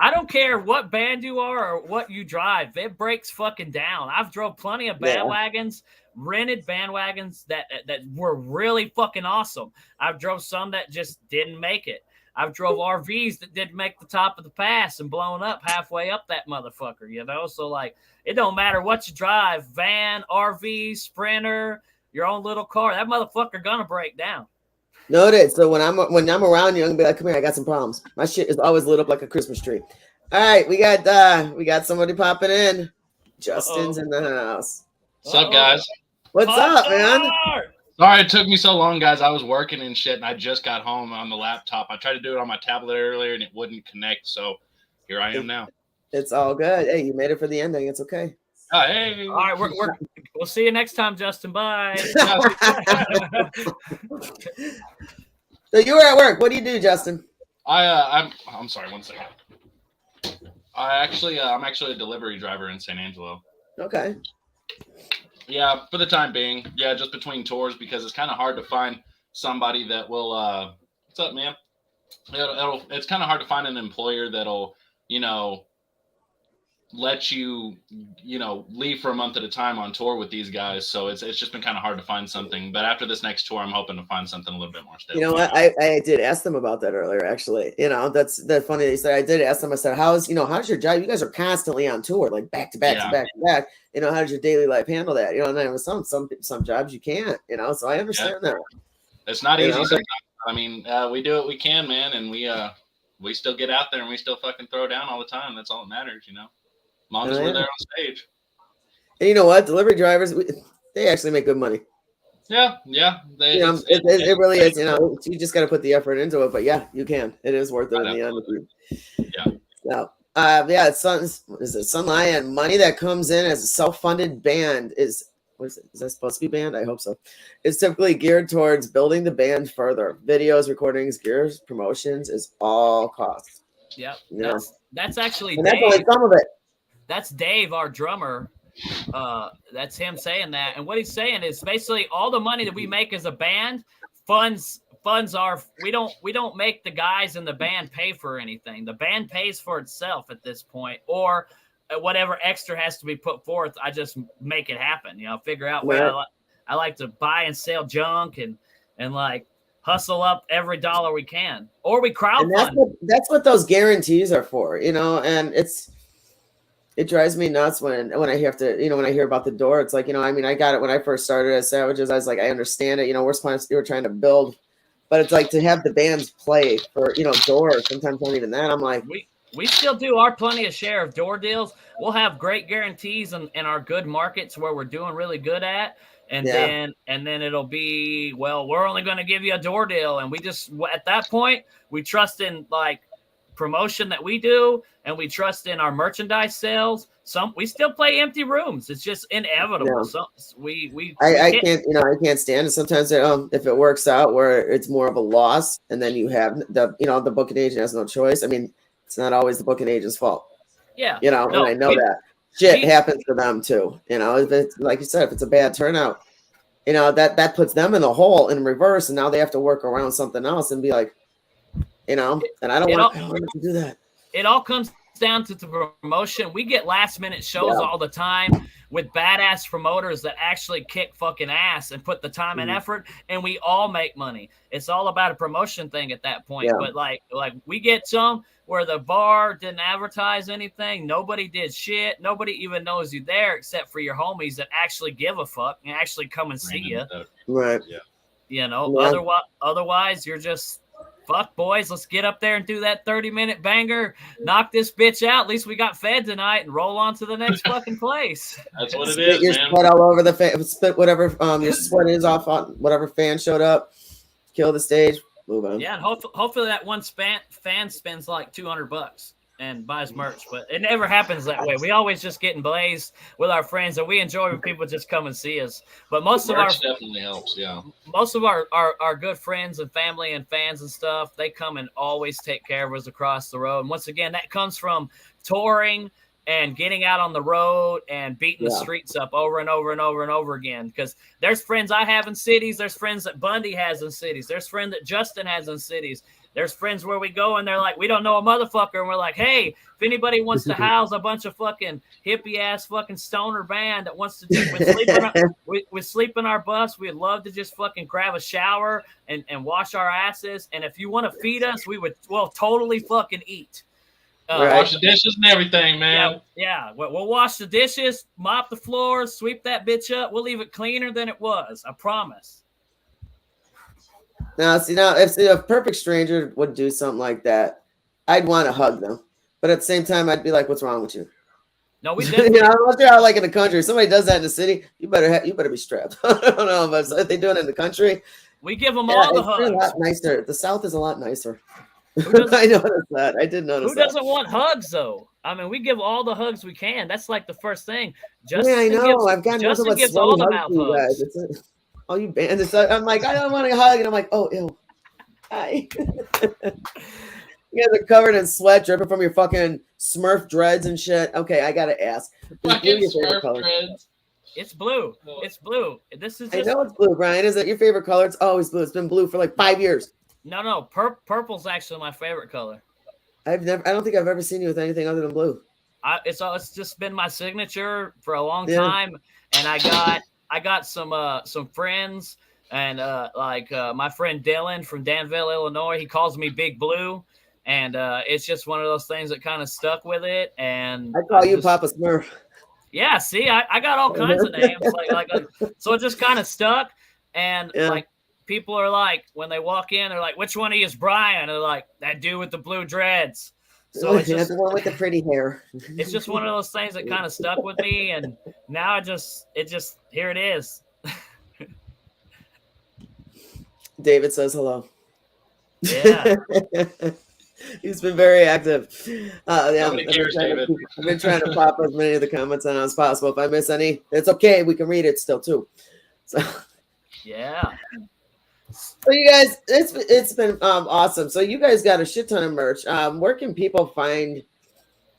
I don't care what band you are or what you drive. It breaks fucking down. I've drove plenty of bandwagons, rented bandwagons that were really fucking awesome. I've drove some that just didn't make it. I've drove RVs that didn't make the top of the pass and blown up halfway up that motherfucker, you know? So, like, it don't matter what you drive, van, RV, Sprinter, your own little car, that motherfucker gonna break down. Noted. So when I'm around you, I'm gonna be like, come here, I got some problems. My shit is always lit up like a Christmas tree. All right, we got somebody popping in. Justin's in the house. What's up, guys? What's up, man? Sorry it took me so long, guys. I was working and shit, and I just got home on the laptop. I tried to do it on my tablet earlier, and it wouldn't connect, so here I am now. It's all good. Hey, you made it for the ending. It's okay. Oh, hey. All right, we'll see you next time, Justin. Bye. So you were at work. What do you do, Justin? I'm sorry, 1 second. I'm actually a delivery driver in San Angelo. Okay. Yeah, for the time being. Yeah, just between tours, because it's kind of hard to find somebody that will. What's up, man? It's kind of hard to find an employer that'll, let you, leave for a month at a time on tour with these guys. So it's just been kind of hard to find something. But after this next tour, I'm hoping to find something a little bit more stable. You know what? I did ask them about that earlier, actually. That's funny. They said, I did ask them, I said, how's your job? You guys are constantly on tour, like back to back to back to back. How does your daily life handle that? And then with some jobs you can't, so I understand that. It's not easy sometimes. I mean, we do what we can, man. And we still get out there and we still fucking throw down all the time. That's all that matters, As long as we're there on stage. And you know what? Delivery drivers, they actually make good money. Yeah. It really is. You just got to put the effort into it. But yeah, you can. It is worth it in the end. Yeah. So, it's Sun Lion. Money that comes in as a self-funded band is that supposed to be banned? I hope so. It's typically geared towards building the band further. Videos, recordings, gears, promotions is all cost. Yep. Yeah. That's actually and that's only some of it. That's Dave, our drummer. That's him saying that. And what he's saying is basically all the money that we make as a band funds we don't make the guys in the band pay for anything. The band pays for itself at this point, or whatever extra has to be put forth. I just make it happen, figure out where I like to buy and sell junk and like hustle up every dollar we can, or we crowdfund. That's what those guarantees are for, and it drives me nuts when I have to, when I hear about the door. It's like, I got it when I first started at Savages. I was like, I understand it. We're trying to build, but it's like to have the bands play for, doors. Sometimes not even that. I'm like, we still do our plenty of share of door deals. We'll have great guarantees in our good markets where we're doing really good at. And then it'll be, well, we're only going to give you a door deal. And we just, at that point, we trust in like promotion that we do, and we trust in our merchandise sales. We still play empty rooms. It's just inevitable. Yeah. I can't stand it. Sometimes if it works out where it's more of a loss, and then you have the booking agent has no choice. I mean, it's not always the booking agent's fault. Yeah. And I know that shit happens to them too. If it's, like you said, if it's a bad turnout, that puts them in the hole in reverse, and now they have to work around something else and be like, and I don't want to do that. It all comes down to the promotion. We get last minute shows all the time with badass promoters that actually kick fucking ass and put the time and effort, and we all make money. It's all about a promotion thing at that point. But like we get some where the bar didn't advertise anything, nobody did shit, nobody even knows you there except for your homies that actually give a fuck and actually come and see you. Right. Yeah. Otherwise you're just fuck, boys, let's get up there and do that 30-minute banger, knock this bitch out. At least we got fed tonight, and roll on to the next fucking place. That's what it Spit is, your man. sweat all over the fan. Spit whatever your sweat is off on whatever fan showed up. Kill the stage. Move on. Yeah, and hopefully that one fan spends like $200 and buys merch, but it never happens that way. We always just getting blazed with our friends, and we enjoy when people just come and see us. But most of our Merch definitely helps. Yeah. most of our good friends and family and fans and stuff, they come and always take care of us across the road. And once again, that comes from touring and getting out on the road and beating the streets up over and over and over and over again. Because there's friends I have in cities. There's friends that Bundy has in cities. There's friends that Justin has in cities. There's friends where we go and they're like, we don't know a motherfucker. And we're like, hey, if anybody wants to house a bunch of fucking hippie ass fucking stoner band that wants to we sleep in our bus, we'd love to just fucking grab a shower and wash our asses. And if you want to feed us, we'll totally fucking eat. Wash the dishes and everything, man. Yeah. We'll wash the dishes, mop the floors, sweep that bitch up. We'll leave it cleaner than it was. I promise. Now, if a perfect stranger would do something like that, I'd want to hug them. But at the same time, I'd be like, "What's wrong with you?" No, we didn't. Unless you're out like in the country, if somebody does that in the city, you better be strapped. I don't know, but if they do it in the country, we give them all the it's hugs. a lot nicer. The South is a lot nicer. I noticed that. I did notice. Who doesn't want hugs though? I mean, we give all the hugs we can. That's like the first thing. Justin I know. I've gotten nothing but gives all the mouth hugs. All you bandits. I'm like, I don't want to hug, and I'm like, oh, ew. Hi. You guys are covered in sweat, dripping from your fucking Smurf dreads and shit. Okay, I gotta ask. Fucking Smurf dreads. It's blue. It's blue. This is. I know it's blue, Brian. Is it your favorite color? It's always blue. It's been blue for like 5 years. No. Purple's actually my favorite color. I don't think I've ever seen you with anything other than blue. It's just been my signature for a long time, and I got some friends. And my friend Dylan from Danville, Illinois, he calls me Big Blue, and it's just one of those things that kind of stuck with it. And I call you Papa Smurf. Yeah, see, I got all kinds of names, so it just kind of stuck. And like people are like, when they walk in, they're like, "Which one of you is Brian?" And they're like, "That dude with the blue dreads." So it's just the one with the pretty hair. It's just one of those things that kind of stuck with me, and now it just here it is. David says hello. Yeah. He's been very active. I've been trying to pop as many of the comments on as possible. If I miss any, it's okay. We can read it still too. So yeah. So you guys, it's been awesome. So you guys got a shit ton of merch. Where can people find?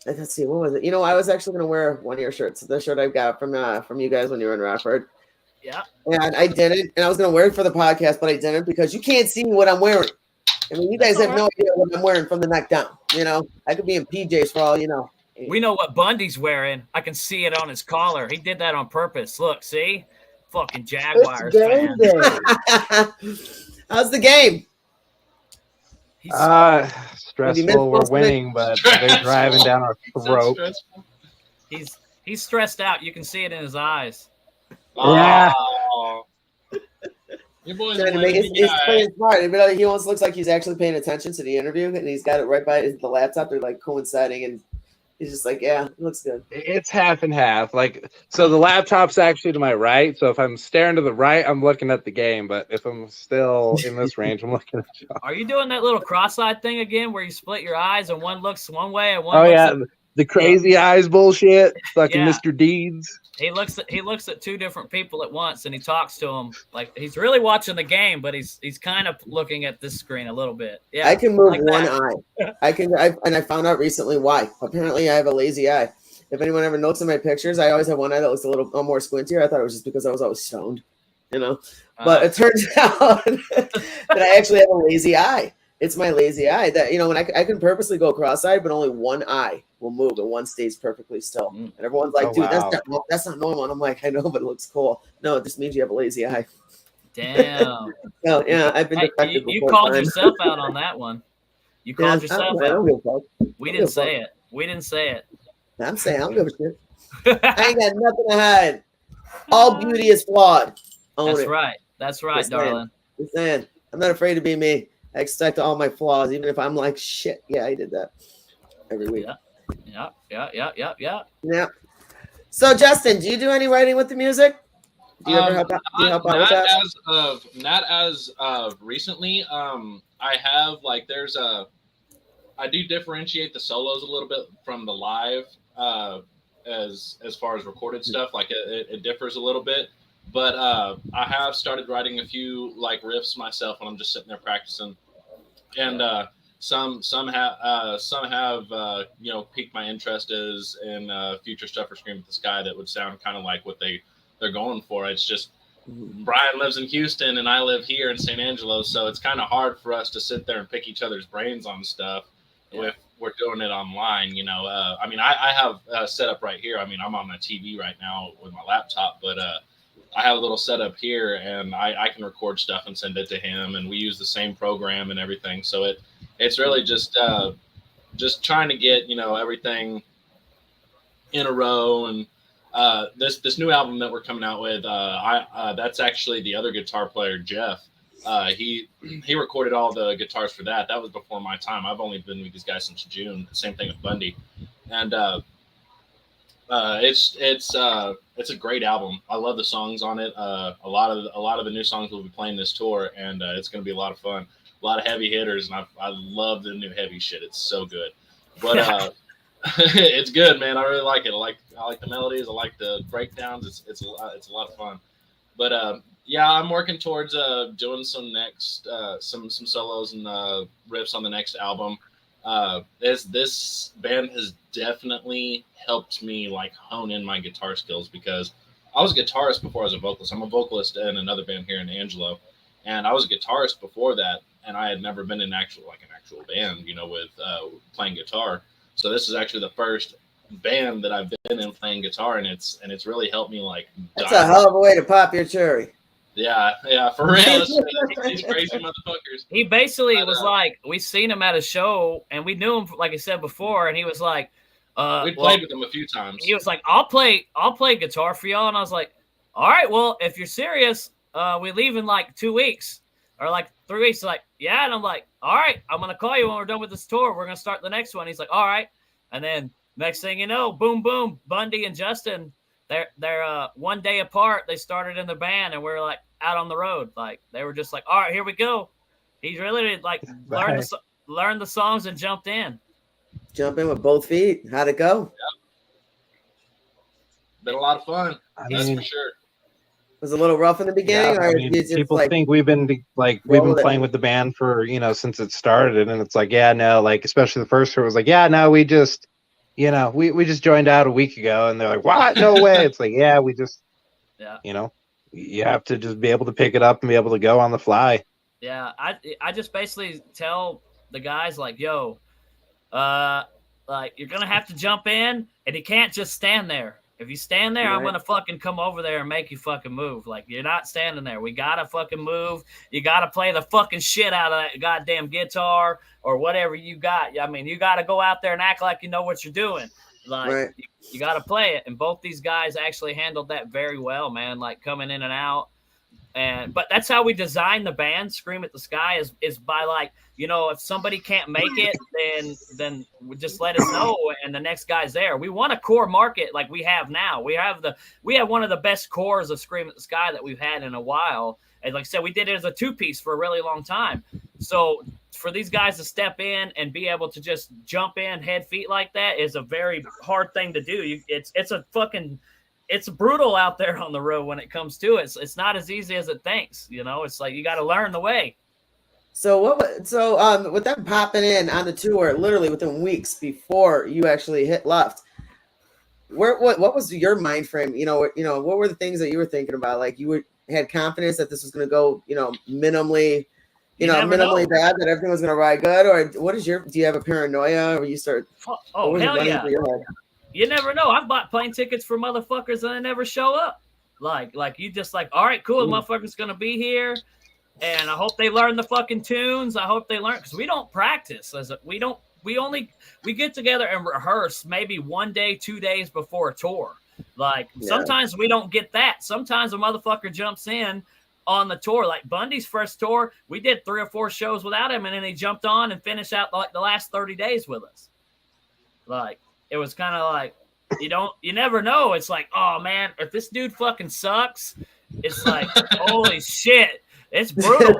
Let's see, what was it? I was actually going to wear one of your shirts, the shirt I got from you guys when you were in Rockford. Yeah. And I didn't, and I was going to wear it for the podcast, but I didn't because you can't see what I'm wearing. I mean, you guys have no idea what I'm wearing from the neck down. I could be in PJs for all you know. We know what Bundy's wearing. I can see it on his collar. He did that on purpose. Look, see? Fucking Jaguars fan. How's the game? Stressful. We're winning, but they're driving down our throat. He's stressed out. You can see it in his eyes. Yeah. Your boy's he's playing smart. He almost looks like he's actually paying attention to the interview, and he's got it right by the laptop. They're like coinciding, and he's just like, "Yeah, it looks good." It's half and half. So the laptop's actually to my right. So if I'm staring to the right, I'm looking at the game. But if I'm still in this range, I'm looking at the Are you doing that little cross-eyed thing again, where you split your eyes and one looks one way and one? The crazy eyes bullshit. Fucking Mr. Deeds. He looks at two different people at once, and he talks to them like he's really watching the game, but he's kind of looking at this screen a little bit. Yeah, I can move one eye. I found out recently why. Apparently, I have a lazy eye. If anyone ever notes in my pictures, I always have one eye that looks a little more squintier. I thought it was just because I was always stoned, But it turns out that I actually have a lazy eye. It's my lazy eye that when I can purposely go cross-eyed, but only one eye will move and one stays perfectly still. And everyone's like, "Dude, that's not normal." And I'm like, "I know, but it looks cool." No, it just means you have a lazy eye. Damn. So yeah, I've been defective. You called yourself out on that one. You called yourself out. We didn't say it. We didn't say it. I'm saying I don't give a shit. I ain't got nothing to hide. All beauty is flawed. That's right. That's right, darling. Just saying. I'm not afraid to be me. I expect all my flaws, even if I'm like, shit, yeah, I did that every week. Yeah. So, Justin, do you do any writing with the music? Do you ever help out? Do you help out with that? Not as of recently. I have like I do differentiate the solos a little bit from the live as far as recorded stuff. Like it differs a little bit. But I have started writing a few like riffs myself when I'm just sitting there practicing, and some have piqued my interest as in future stuff for Scream at the Sky that would sound kind of like what they're going for. It's just Brian lives in Houston and I live here in San Angelo, so it's kind of hard for us to sit there and pick each other's brains on stuff if we're doing it online. I mean, I have set up right here. I mean, I'm on my TV right now with my laptop, but I have a little setup here, and I can record stuff and send it to him, and we use the same program and everything. So it's really just trying to get everything in a row. And this new album that we're coming out with, that's actually the other guitar player, Jeff. He recorded all the guitars for that. That was before my time. I've only been with these guys since June. Same thing with Bundy, and it's a great album. I love the songs on it. A lot of the new songs we'll be playing this tour, and it's going to be a lot of fun. A lot of heavy hitters, and I love the new heavy shit. It's so good. But it's good, man. I really like it. I like the melodies. I like the breakdowns. It's a lot of fun. But yeah, I'm working towards doing some solos and riffs on the next album. This band has definitely helped me like hone in my guitar skills, because I was a guitarist before I was a vocalist. I'm a vocalist in another band here in Angelo, and I was a guitarist before that, and I had never been in an actual band, with playing guitar. So this is actually the first band that I've been in playing guitar, and it's really helped me like. That's a hell of a way to pop your cherry. Yeah, for real. These crazy motherfuckers. He basically was like, we seen him at a show, and we knew him, like I said before, and he was like, we played with him a few times. He was like, I'll play guitar for y'all, and I was like, all right, well, if you're serious, we leave in like 2 weeks or like 3 weeks. Like, yeah, and I'm like, all right, I'm gonna call you when we're done with this tour. We're gonna start the next one. He's like, all right, and then next thing you know, boom, boom, Bundy and Justin. They're 1 day apart. They started in the band, and we're like out on the road. Like they were just like, all right, here we go. He really like learned the songs and jumped in. Jump in with both feet. How'd it go? Yep. Been a lot of fun. That's for sure. Was it a little rough in the beginning, or people think we've been playing with the band for since it started, and it's like, yeah, no, like especially the first tour was like, yeah, no, we just we just joined out a week ago, and they're like, what? No way. It's like, yeah, we just you have to just be able to pick it up and be able to go on the fly. Yeah, I just basically tell the guys like, yo, like you're gonna have to jump in, and you can't just stand there. If you stand there, right, I'm gonna fucking come over there and make you fucking move. Like you're not standing there. We gotta fucking move. You gotta play the fucking shit out of that goddamn guitar or whatever you got. I mean, you gotta go out there and act like you know what you're doing. Like right. you gotta play it. And both these guys actually handled that very well, man. Like coming in and out. But that's how we designed the band. Scream at the Sky is by like, if somebody can't make it, then just let us know, and the next guy's there. We want a core market like we have now. We have one of the best cores of Scream at the Sky that we've had in a while. And like I said, we did it as a 2-piece for a really long time. So for these guys to step in and be able to just jump in head feet like that is a very hard thing to do. It's brutal out there on the road when it comes to it. It's not as easy as it thinks. It's like you got to learn the way. So with them popping in on the tour, literally within weeks before you actually hit left, what was your mind frame? What were the things that you were thinking about? Like had confidence that this was going to go, minimally bad, that everything was going to ride good, or do you have a paranoia or you start? Oh hell yeah. You never know. I've bought plane tickets for motherfuckers and they never show up. Like you just like, all right, cool, motherfuckers gonna be here, and I hope they learn the fucking tunes. I hope they learn, because we don't practice. We get together and rehearse maybe 1 day, 2 days before a tour. Like sometimes we don't get that. Sometimes a motherfucker jumps in on the tour. Like Bundy's first tour, we did 3 or 4 shows without him, and then he jumped on and finished out like the last 30 days with us. Like it was kind of like you never know. It's like, oh man, if this dude fucking sucks, it's like holy shit, it's brutal.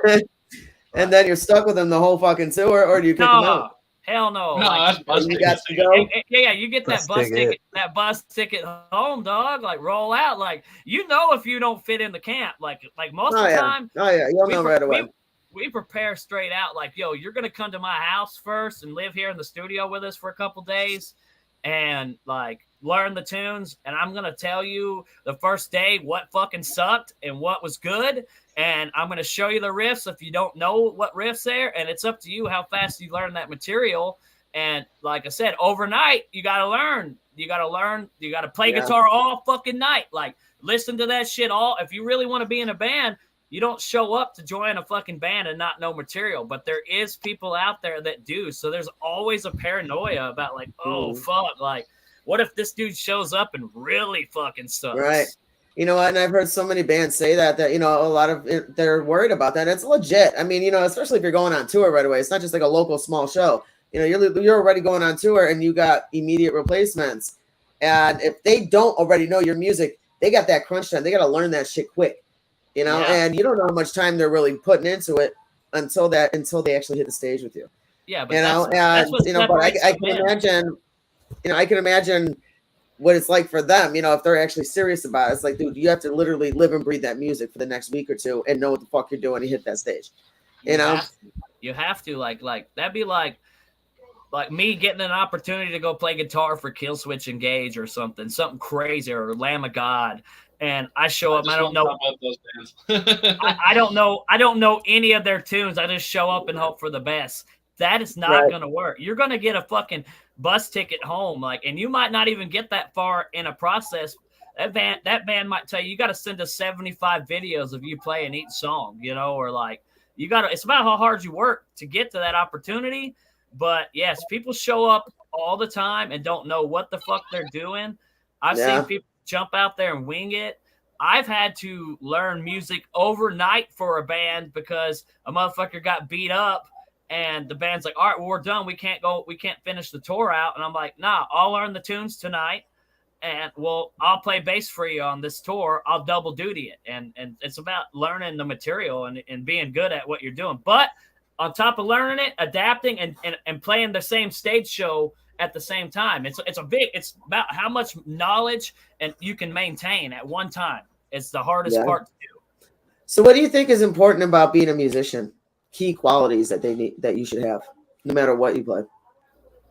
And then you're stuck with him the whole fucking tour, or do you kick him out? Hell no. No, like, that's bus You tickets. got to go. yeah, you get that bus ticket home, dog. Like roll out. Like you know if you don't fit in the camp. Like most of the time. Oh yeah, you'll know right away. We prepare straight out. Like, yo, you're gonna come to my house first and live here in the studio with us for a couple days, and like learn the tunes. And I'm gonna tell you the first day what fucking sucked and what was good. And I'm going to show you the riffs if you don't know what riffs there. And it's up to you how fast you learn that material. And like I said, overnight, you got to learn. You got to learn. You got to play guitar all fucking night. Like, listen to that shit all. If you really want to be in a band, you don't show up to join a fucking band and not know material. But there is people out there that do. So there's always a paranoia about like, oh, fuck. Like, what if this dude shows up and really fucking sucks? Right. You know what? And I've heard so many bands say that, you know, a lot of it, they're worried about that. It's legit. I mean, you know, especially if you're going on tour right away, it's not just like a local small show. You know, you're already going on tour and you got immediate replacements. And if they don't already know your music, they got that crunch time. They got to learn that shit quick, you know, and you don't know how much time they're really putting into it until they actually hit the stage with you. Yeah. But you know, and, you know, but I can imagine what it's like for them, you know, if they're actually serious about it. It's like, dude, you have to literally live and breathe that music for the next week or two and know what the fuck you're doing to hit that stage. You know, you have to like that'd be like me getting an opportunity to go play guitar for Killswitch Engage or something crazy, or Lamb of God. And I show up and I don't know those bands. I don't know any of their tunes. I just show up and hope for the best. That is not going to work. You're going to get a fucking bus ticket home, like, and you might not even get that far in a process. That band might tell you got to send us 75 videos of you playing each song, you know, or like you got to. It's about how hard you work to get to that opportunity. But yes, people show up all the time and don't know what the fuck they're doing. I've seen people jump out there and wing it. I've had to learn music overnight for a band because a motherfucker got beat up. And the band's like, all right, well, we're done. We can't finish the tour out. And I'm like, nah, I'll learn the tunes tonight. And I'll play bass for you on this tour. I'll double duty it. And it's about learning the material and being good at what you're doing. But on top of learning it, adapting and playing the same stage show at the same time. It's about how much knowledge and you can maintain at one time. It's the hardest part to do. So what do you think is important about being a musician? Key qualities that you should have, no matter what you play?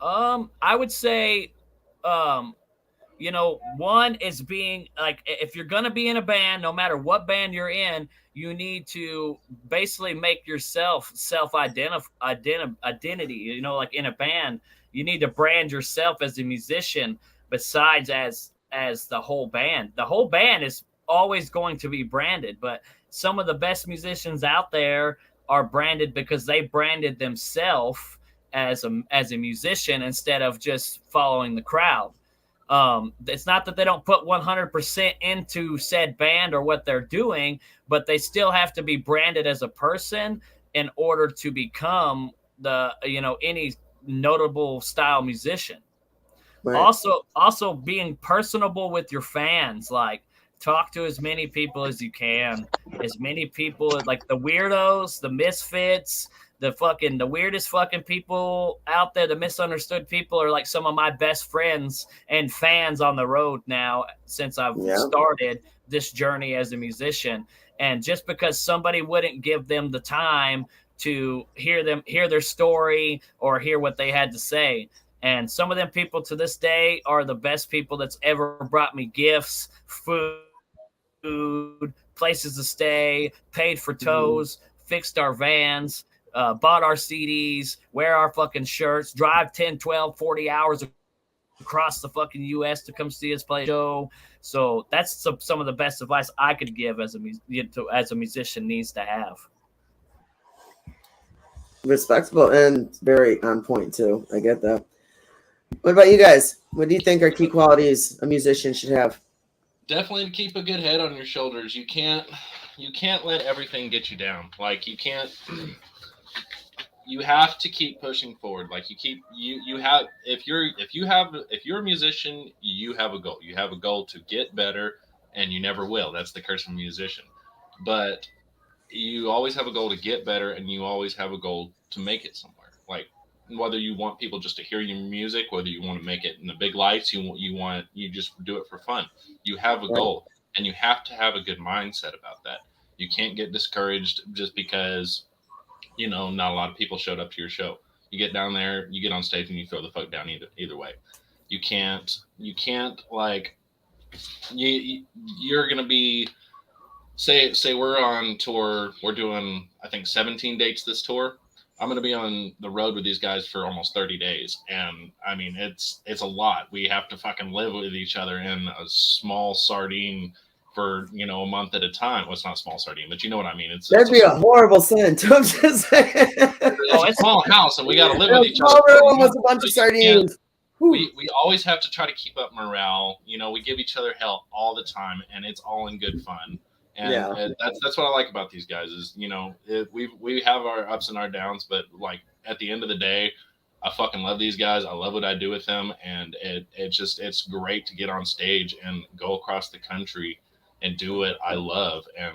I would say, you know, one is being like, if you're gonna be in a band, no matter what band you're in, you need to basically make yourself identity. You know, like in a band, you need to brand yourself as a musician. Besides, as the whole band, is always going to be branded. But some of the best musicians out there are branded because they branded themselves as a musician instead of just following the crowd. It's not that they don't put 100% into said band or what they're doing, but they still have to be branded as a person in order to become any notable style musician. Right. Also being personable with your fans, like talk to as many people as you can, as many people like the weirdos, the misfits, the weirdest fucking people out there, the misunderstood people are like some of my best friends and fans on the road now since I've started this journey as a musician. And just because somebody wouldn't give them the time to hear their story or hear what they had to say. And some of them people to this day are the best people that's ever brought me gifts, food, places to stay, paid for tows, fixed our vans, bought our CDs, wear our fucking shirts, drive 10, 12, 40 hours across the fucking U.S. to come see us play a show. So that's some of the best advice I could give as a musician needs to have. Respectable and very on point too. I get that. What about you guys? What do you think are key qualities a musician should have? Definitely to keep a good head on your shoulders. You can't can't let everything get you down. Like you can't. You have to keep pushing forward. Like you have if you're a musician, you have a goal. You have a goal to get better, and you never will. That's the curse of a musician. But you always have a goal to get better, and you always have a goal to make it somewhere. Like whether you want people just to hear your music, whether you want to make it in the big lights, you just do it for fun. You have a goal, and you have to have a good mindset about that. You can't get discouraged just because not a lot of people showed up to your show. You get down there, you get on stage, and you throw the fuck down either way. You can't like you're gonna be say we're on tour. We're doing I think 17 dates this tour. I'm gonna be on the road with these guys for almost 30 days, and I mean it's a lot. We have to fucking live with each other in a small sardine for a month at a time. Well, it's not a small sardine, but you know what I mean. That'd be a horrible sentence. I'm just saying. It's a small house, and we got to live with each other. Small room with a bunch of sardines. We always have to try to keep up morale. We give each other help all the time, and it's all in good fun. And that's what I like about these guys is we have our ups and our downs, but like at the end of the day, I fucking love these guys. I love what I do with them, and it's great to get on stage and go across the country and do what I love. And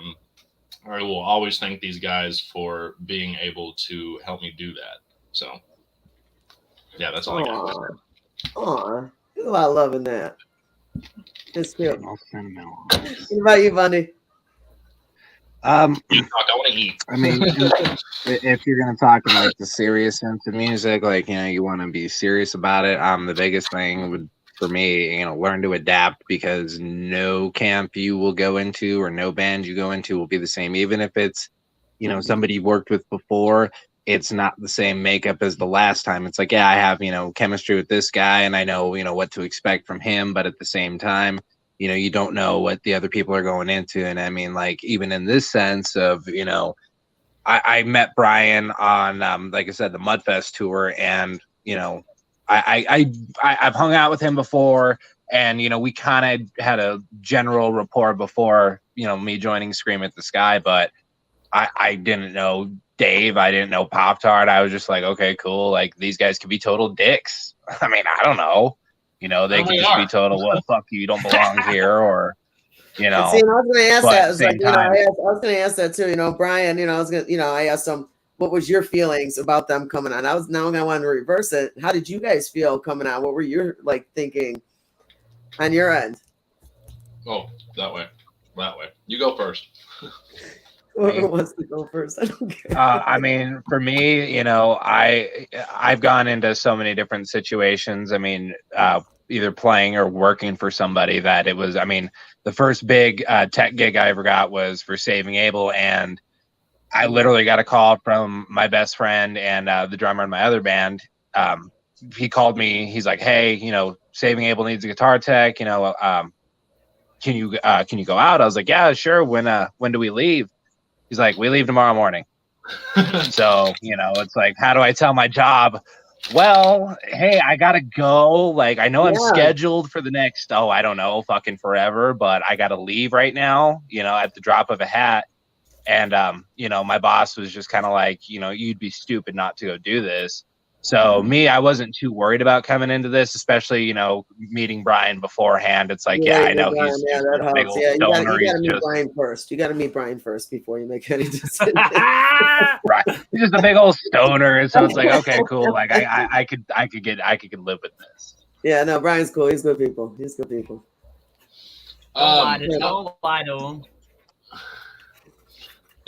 I will always thank these guys for being able to help me do that. So, yeah, that's all I got. Aw, there's a lot of love in that. It's cute. What about you, Bundy? I want to eat. I mean, if you're going to talk in like the serious sense of music, like, you want to be serious about it. The biggest thing would, for me, learn to adapt, because no camp you will go into or no band you go into will be the same. Even if it's, somebody you've worked with before, it's not the same makeup as the last time. It's like, yeah, I have, chemistry with this guy and I know, what to expect from him. But at the same time, you don't know what the other people are going into. And I mean, like, even in this sense of, I met Brian on, like I said, the Mudfest tour, and, I've hung out with him before, and we kind of had a general rapport before me joining Scream at the Sky, but I didn't know Dave, I didn't know Pop Tart. I was just like, okay, cool, like these guys could be total dicks. I mean, I don't know, they could just be total, well, fuck you don't belong here, or See, and I was going to ask that. I was like, I was going to ask that too. Brian, I was going to, I asked him, what was your feelings about them coming on? Now I wanted to reverse it. How did you guys feel coming on? What were you thinking on your end? Oh, that way. You go first. Whoever wants to go first, I don't care. I mean, for me, I've gone into so many different situations. I mean, either playing or working for somebody that it was. I mean, the first big tech gig I ever got was for Saving Abel, and I literally got a call from my best friend and the drummer in my other band. He called me. He's like, "Hey, Saving Abel needs a guitar tech. Can you go out?" I was like, "Yeah, sure. When do we leave?" He's like, "We leave tomorrow morning." So it's like, how do I tell my job? Well, hey, I gotta go. Like, I know I'm scheduled for the next, I don't know, fucking forever, but I gotta leave right now. At the drop of a hat. And, my boss was just kind of like, you'd be stupid not to go do this. So me, I wasn't too worried about coming into this, especially, meeting Brian beforehand. It's like, I know he's that helps. Yeah, you gotta meet Brian first. You gotta meet Brian first before you make any decisions. Right. He's just a big old stoner. So it's like, okay, cool. Like I could live with this. Yeah, no, Brian's cool. He's good people. Don't lie to him.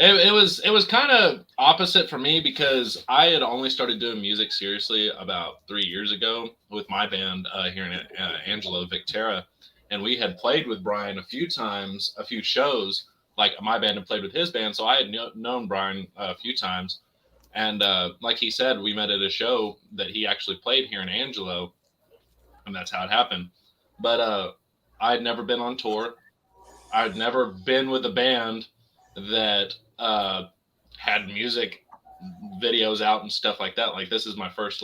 It was kind of opposite for me, because I had only started doing music seriously about 3 years ago with my band here in Angelo, Victera, and we had played with Brian a few times, a few shows. Like my band had played with his band, so I had known Brian a few times, and like he said, we met at a show that he actually played here in Angelo, and that's how it happened. But I had never been on tour. I'd never been with a band that had music videos out and stuff like that. Like, this is my first,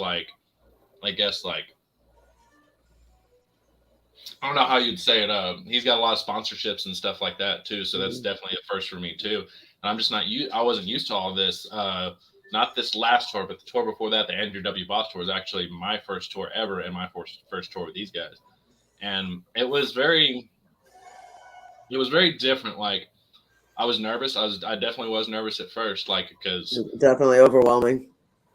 I don't know how you'd say it. He's got a lot of sponsorships and stuff like that too, so that's definitely a first for me too. And I'm just not I wasn't used to all this. Not this last tour, but the tour before that, the Andrew W. Boss tour, was actually my first tour ever, and my first tour with these guys. And it was very different. Like, I was nervous. I definitely was nervous at first, like, because definitely overwhelming.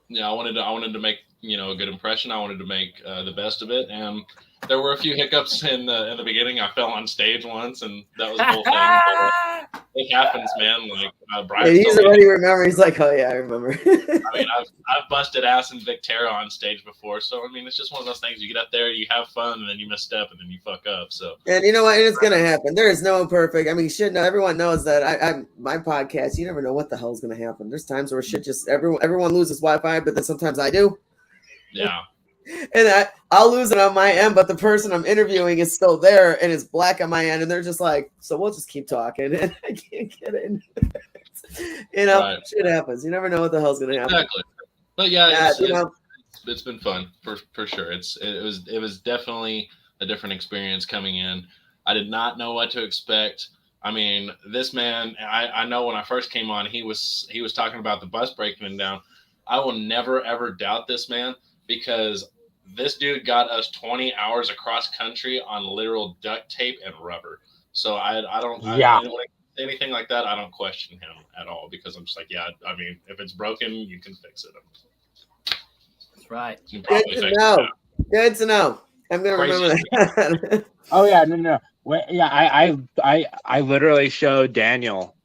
Yeah, I wanted to make a good impression. I wanted to make the best of it, and there were a few hiccups in the beginning. I fell on stage once, and that was the whole thing. But, it happens, man. Like Brian, he's already remember. He's like, oh yeah, I remember. I mean, I've busted ass in Victera on stage before, so I mean, it's just one of those things. You get up there, you have fun, and then you misstep, and then you fuck up. So, and you know what? And it's gonna happen. There is no perfect. I mean, shit. No, everyone knows that. I my podcast. You never know what the hell's gonna happen. There's times where shit just everyone loses Wi-Fi, but then sometimes I do. Yeah. And I'll lose it on my end, but the person I'm interviewing is still there, and it's black on my end, and they're just like, so we'll just keep talking, and I can't get in. Right. Shit happens. You never know what the hell's gonna happen. Exactly. But yeah, it's been fun for sure. It was definitely a different experience coming in. I did not know what to expect. I mean, this man, I know when I first came on, he was talking about the bus breaking down. I will never ever doubt this man, because this dude got us 20 hours across country on literal duct tape and rubber. So anything like that, I don't question him at all, because I'm just like, yeah, I mean, if it's broken, you can fix it. That's right. Good to know. Good to know. I'm gonna remember that. Oh yeah, no. Wait, yeah, I literally showed Daniel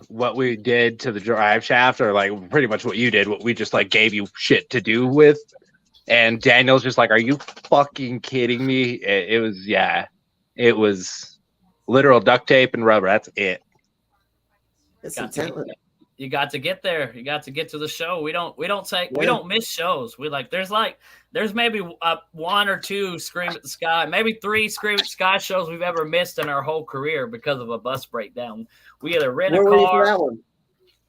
what we did to the drive shaft, or like pretty much what you did, what we just like gave you shit to do with. And Daniel's just like, are you fucking kidding me? It was literal duct tape and rubber. That's it. You got to get there. You got to get to the show. We don't miss shows. There's maybe one or two Scream at the Sky, maybe 3 Scream at the Sky shows we've ever missed in our whole career because of a bus breakdown. We either rent a car. Where were you for that one?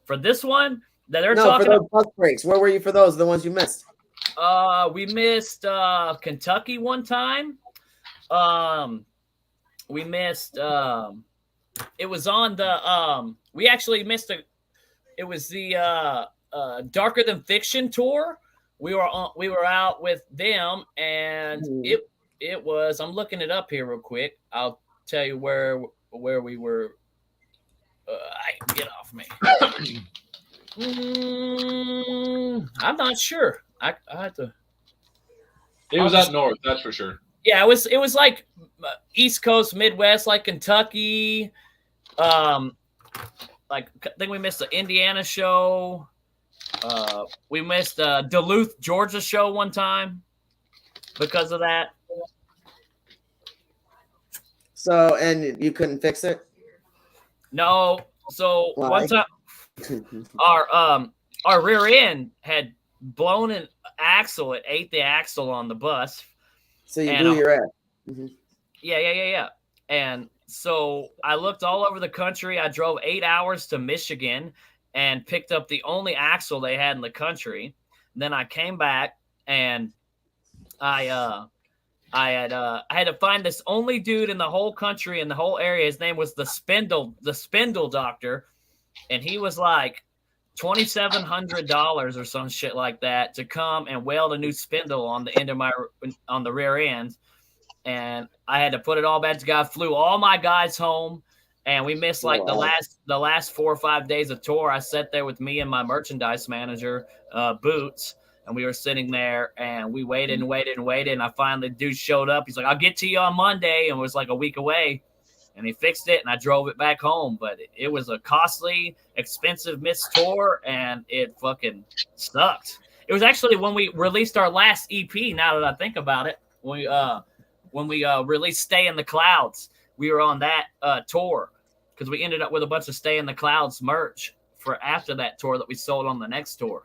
For this one that they're talking about bus breaks. Where were you for those? The ones you missed? We missed Kentucky one time. We missed it was on the we actually missed it was the Darker Than Fiction tour. We were out with them, and it was, I'm looking it up here real quick. I'll tell you where we were. Get off me. I'm not sure. I had to. It was up north, that's for sure. Yeah, it was like East Coast, Midwest, like Kentucky. Like, I think we missed the Indiana show. We missed Duluth, Georgia show one time because of that. So, and you couldn't fix it? No. So one time, our rear end had blown an axle. It ate the axle on the bus. So you blew your ass. Mm-hmm. Yeah. And so I looked all over the country. I drove 8 hours to Michigan and picked up the only axle they had in the country. And then I came back, and I had to find this only dude in the whole country, in the whole area. His name was the Spindle Doctor, and he was like $2,700 or some shit like that to come and weld a new spindle on the end of on the rear end. And I had to put it all back together. I flew all my guys home, and we missed like the last 4 or 5 days of tour. I sat there with me and my merchandise manager, Boots, and we were sitting there, and we waited. And I finally, dude showed up. He's like, I'll get to you on Monday. And it was like a week away, and he fixed it, and I drove it back home. But it was a costly, expensive missed tour, and it fucking sucked. It was actually when we released our last EP, now that I think about it, when we released Stay in the Clouds, we were on that tour, because we ended up with a bunch of Stay in the Clouds merch for after that tour that we sold on the next tour.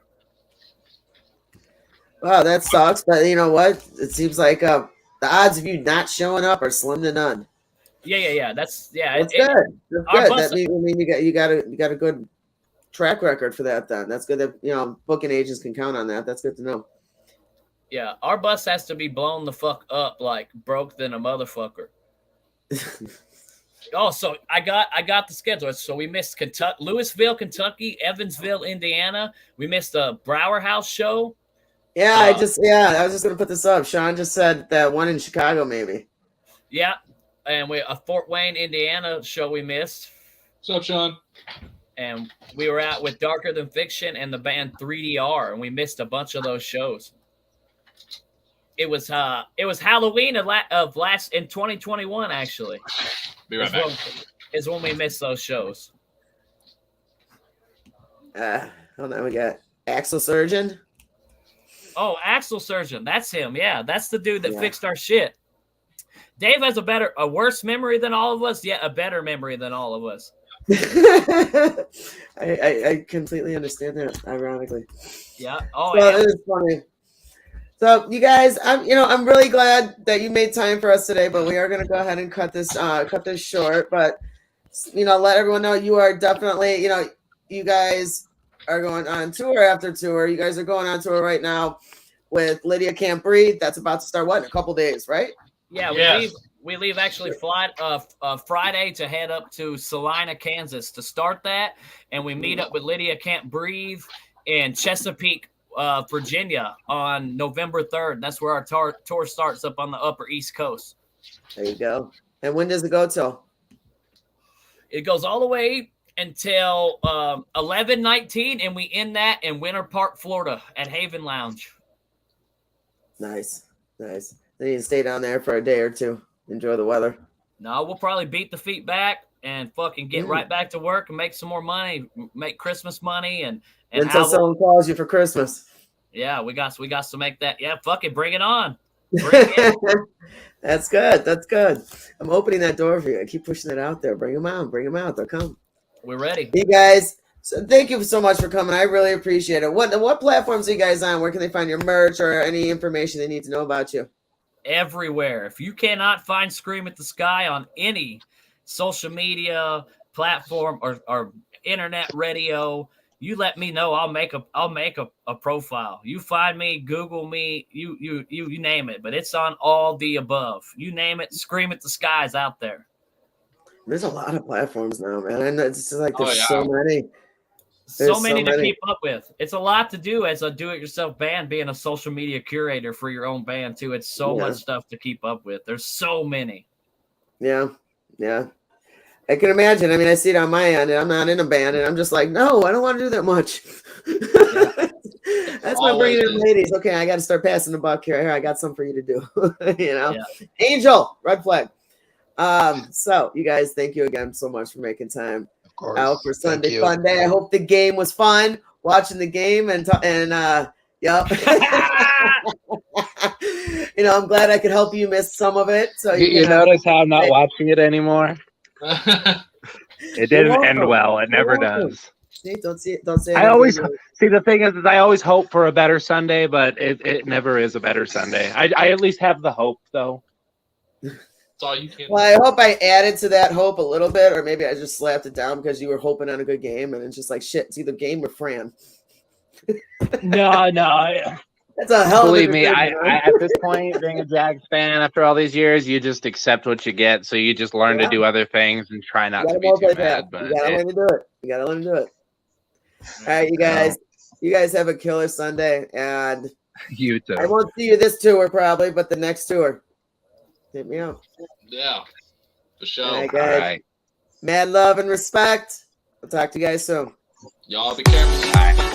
Wow, that sucks. But you know what? It seems like the odds of you not showing up are slim to none. Yeah. That's good. That's good. That means you got a good track record for that. Then that's good that booking agents can count on that. That's good to know. Yeah, our bus has to be blown the fuck up, like broke than a motherfucker. Oh, so I got the schedule. So we missed Kentucky, Louisville, Kentucky, Evansville, Indiana. We missed the Brower House show. Yeah, I was just gonna put this up. Sean just said that one in Chicago, maybe. Yeah, and a Fort Wayne, Indiana show we missed. What's up, Sean? And we were out with Darker Than Fiction and the band 3DR, and we missed a bunch of those shows. It was Halloween of last in 2021 actually. Be right back. Is when we missed those shows. Hold on, we got Axel Surgeon. Oh, Axel Surgeon, that's him. Yeah, that's the dude that fixed our shit. Dave has a worse memory than all of us, yet a better memory than all of us. I completely understand that. Ironically, yeah. Oh, so it is funny. So you guys, I'm really glad that you made time for us today, but we are going to go ahead and cut this short. But let everyone know you are definitely, you guys are going on tour after tour. You guys are going on tour right now with Lydia Can't Breathe. That's about to start in a couple days, right? Yeah, we leave actually Friday to head up to Salina, Kansas to start that, and we meet up with Lydia Can't Breathe in Chesapeake, Virginia on November 3rd. That's where our tour starts up on the Upper East Coast. There you go. And when does it go till? It goes all the way until 11/19, and we end that in Winter Park, Florida at Haven Lounge. Nice. Then you can stay down there for a day or two. Enjoy the weather. No, we'll probably beat the feet back and fucking get right back to work and make some more money, make Christmas money, and until someone calls you for Christmas. Yeah, we got to make that. Yeah, fuck it, bring it on. That's good. I'm opening that door for you. I keep pushing it out there. Bring them out. They'll come. We're ready. You guys, so thank you so much for coming. I really appreciate it. What platforms are you guys on? Where can they find your merch or any information they need to know about you? Everywhere. If you cannot find Scream at the Sky on any social media platform or internet radio, you let me know. I'll make a profile. You find me, Google me, you name it. But it's on all the above. You name it, Scream at the Sky is out there. There's a lot of platforms now, man. And it's just like there's so many. So many to keep up with. It's a lot to do as a do-it-yourself band, being a social media curator for your own band too. It's so much stuff to keep up with. There's so many. Yeah. I can imagine. I mean, I see it on my end, and I'm not in a band, and I'm just like, no, I don't want to do that much. That's why I'm bringing in ladies. Okay, I got to start passing the buck here. I got something for you to do. Angel, red flag. So you guys, thank you again so much for making time out for Sunday Fun Day. I hope the game was fun. Watching the game and yep. I'm glad I could help you miss some of it. So you notice how I'm not watching it anymore. It didn't end well. It never does. See, don't say. I always see the thing is I always hope for a better Sunday, but it never is a better Sunday. I at least have the hope though. All you can. Well, I hope I added to that hope a little bit, or maybe I just slapped it down because you were hoping on a good game, and it's just like shit. It's either game or Fran. No. That's a hell of a believe me. I at this point, being a Jags fan after all these years, you just accept what you get. So you just learn to do other things and try not to be too mad. But you gotta learn to do it. All right, you guys. You guys have a killer Sunday, and you too. I won't see you this tour probably, but the next tour. Hit me up. Yeah, for sure. All right, guys. All right. Mad love and respect. I'll talk to you guys soon. Y'all be careful. Bye.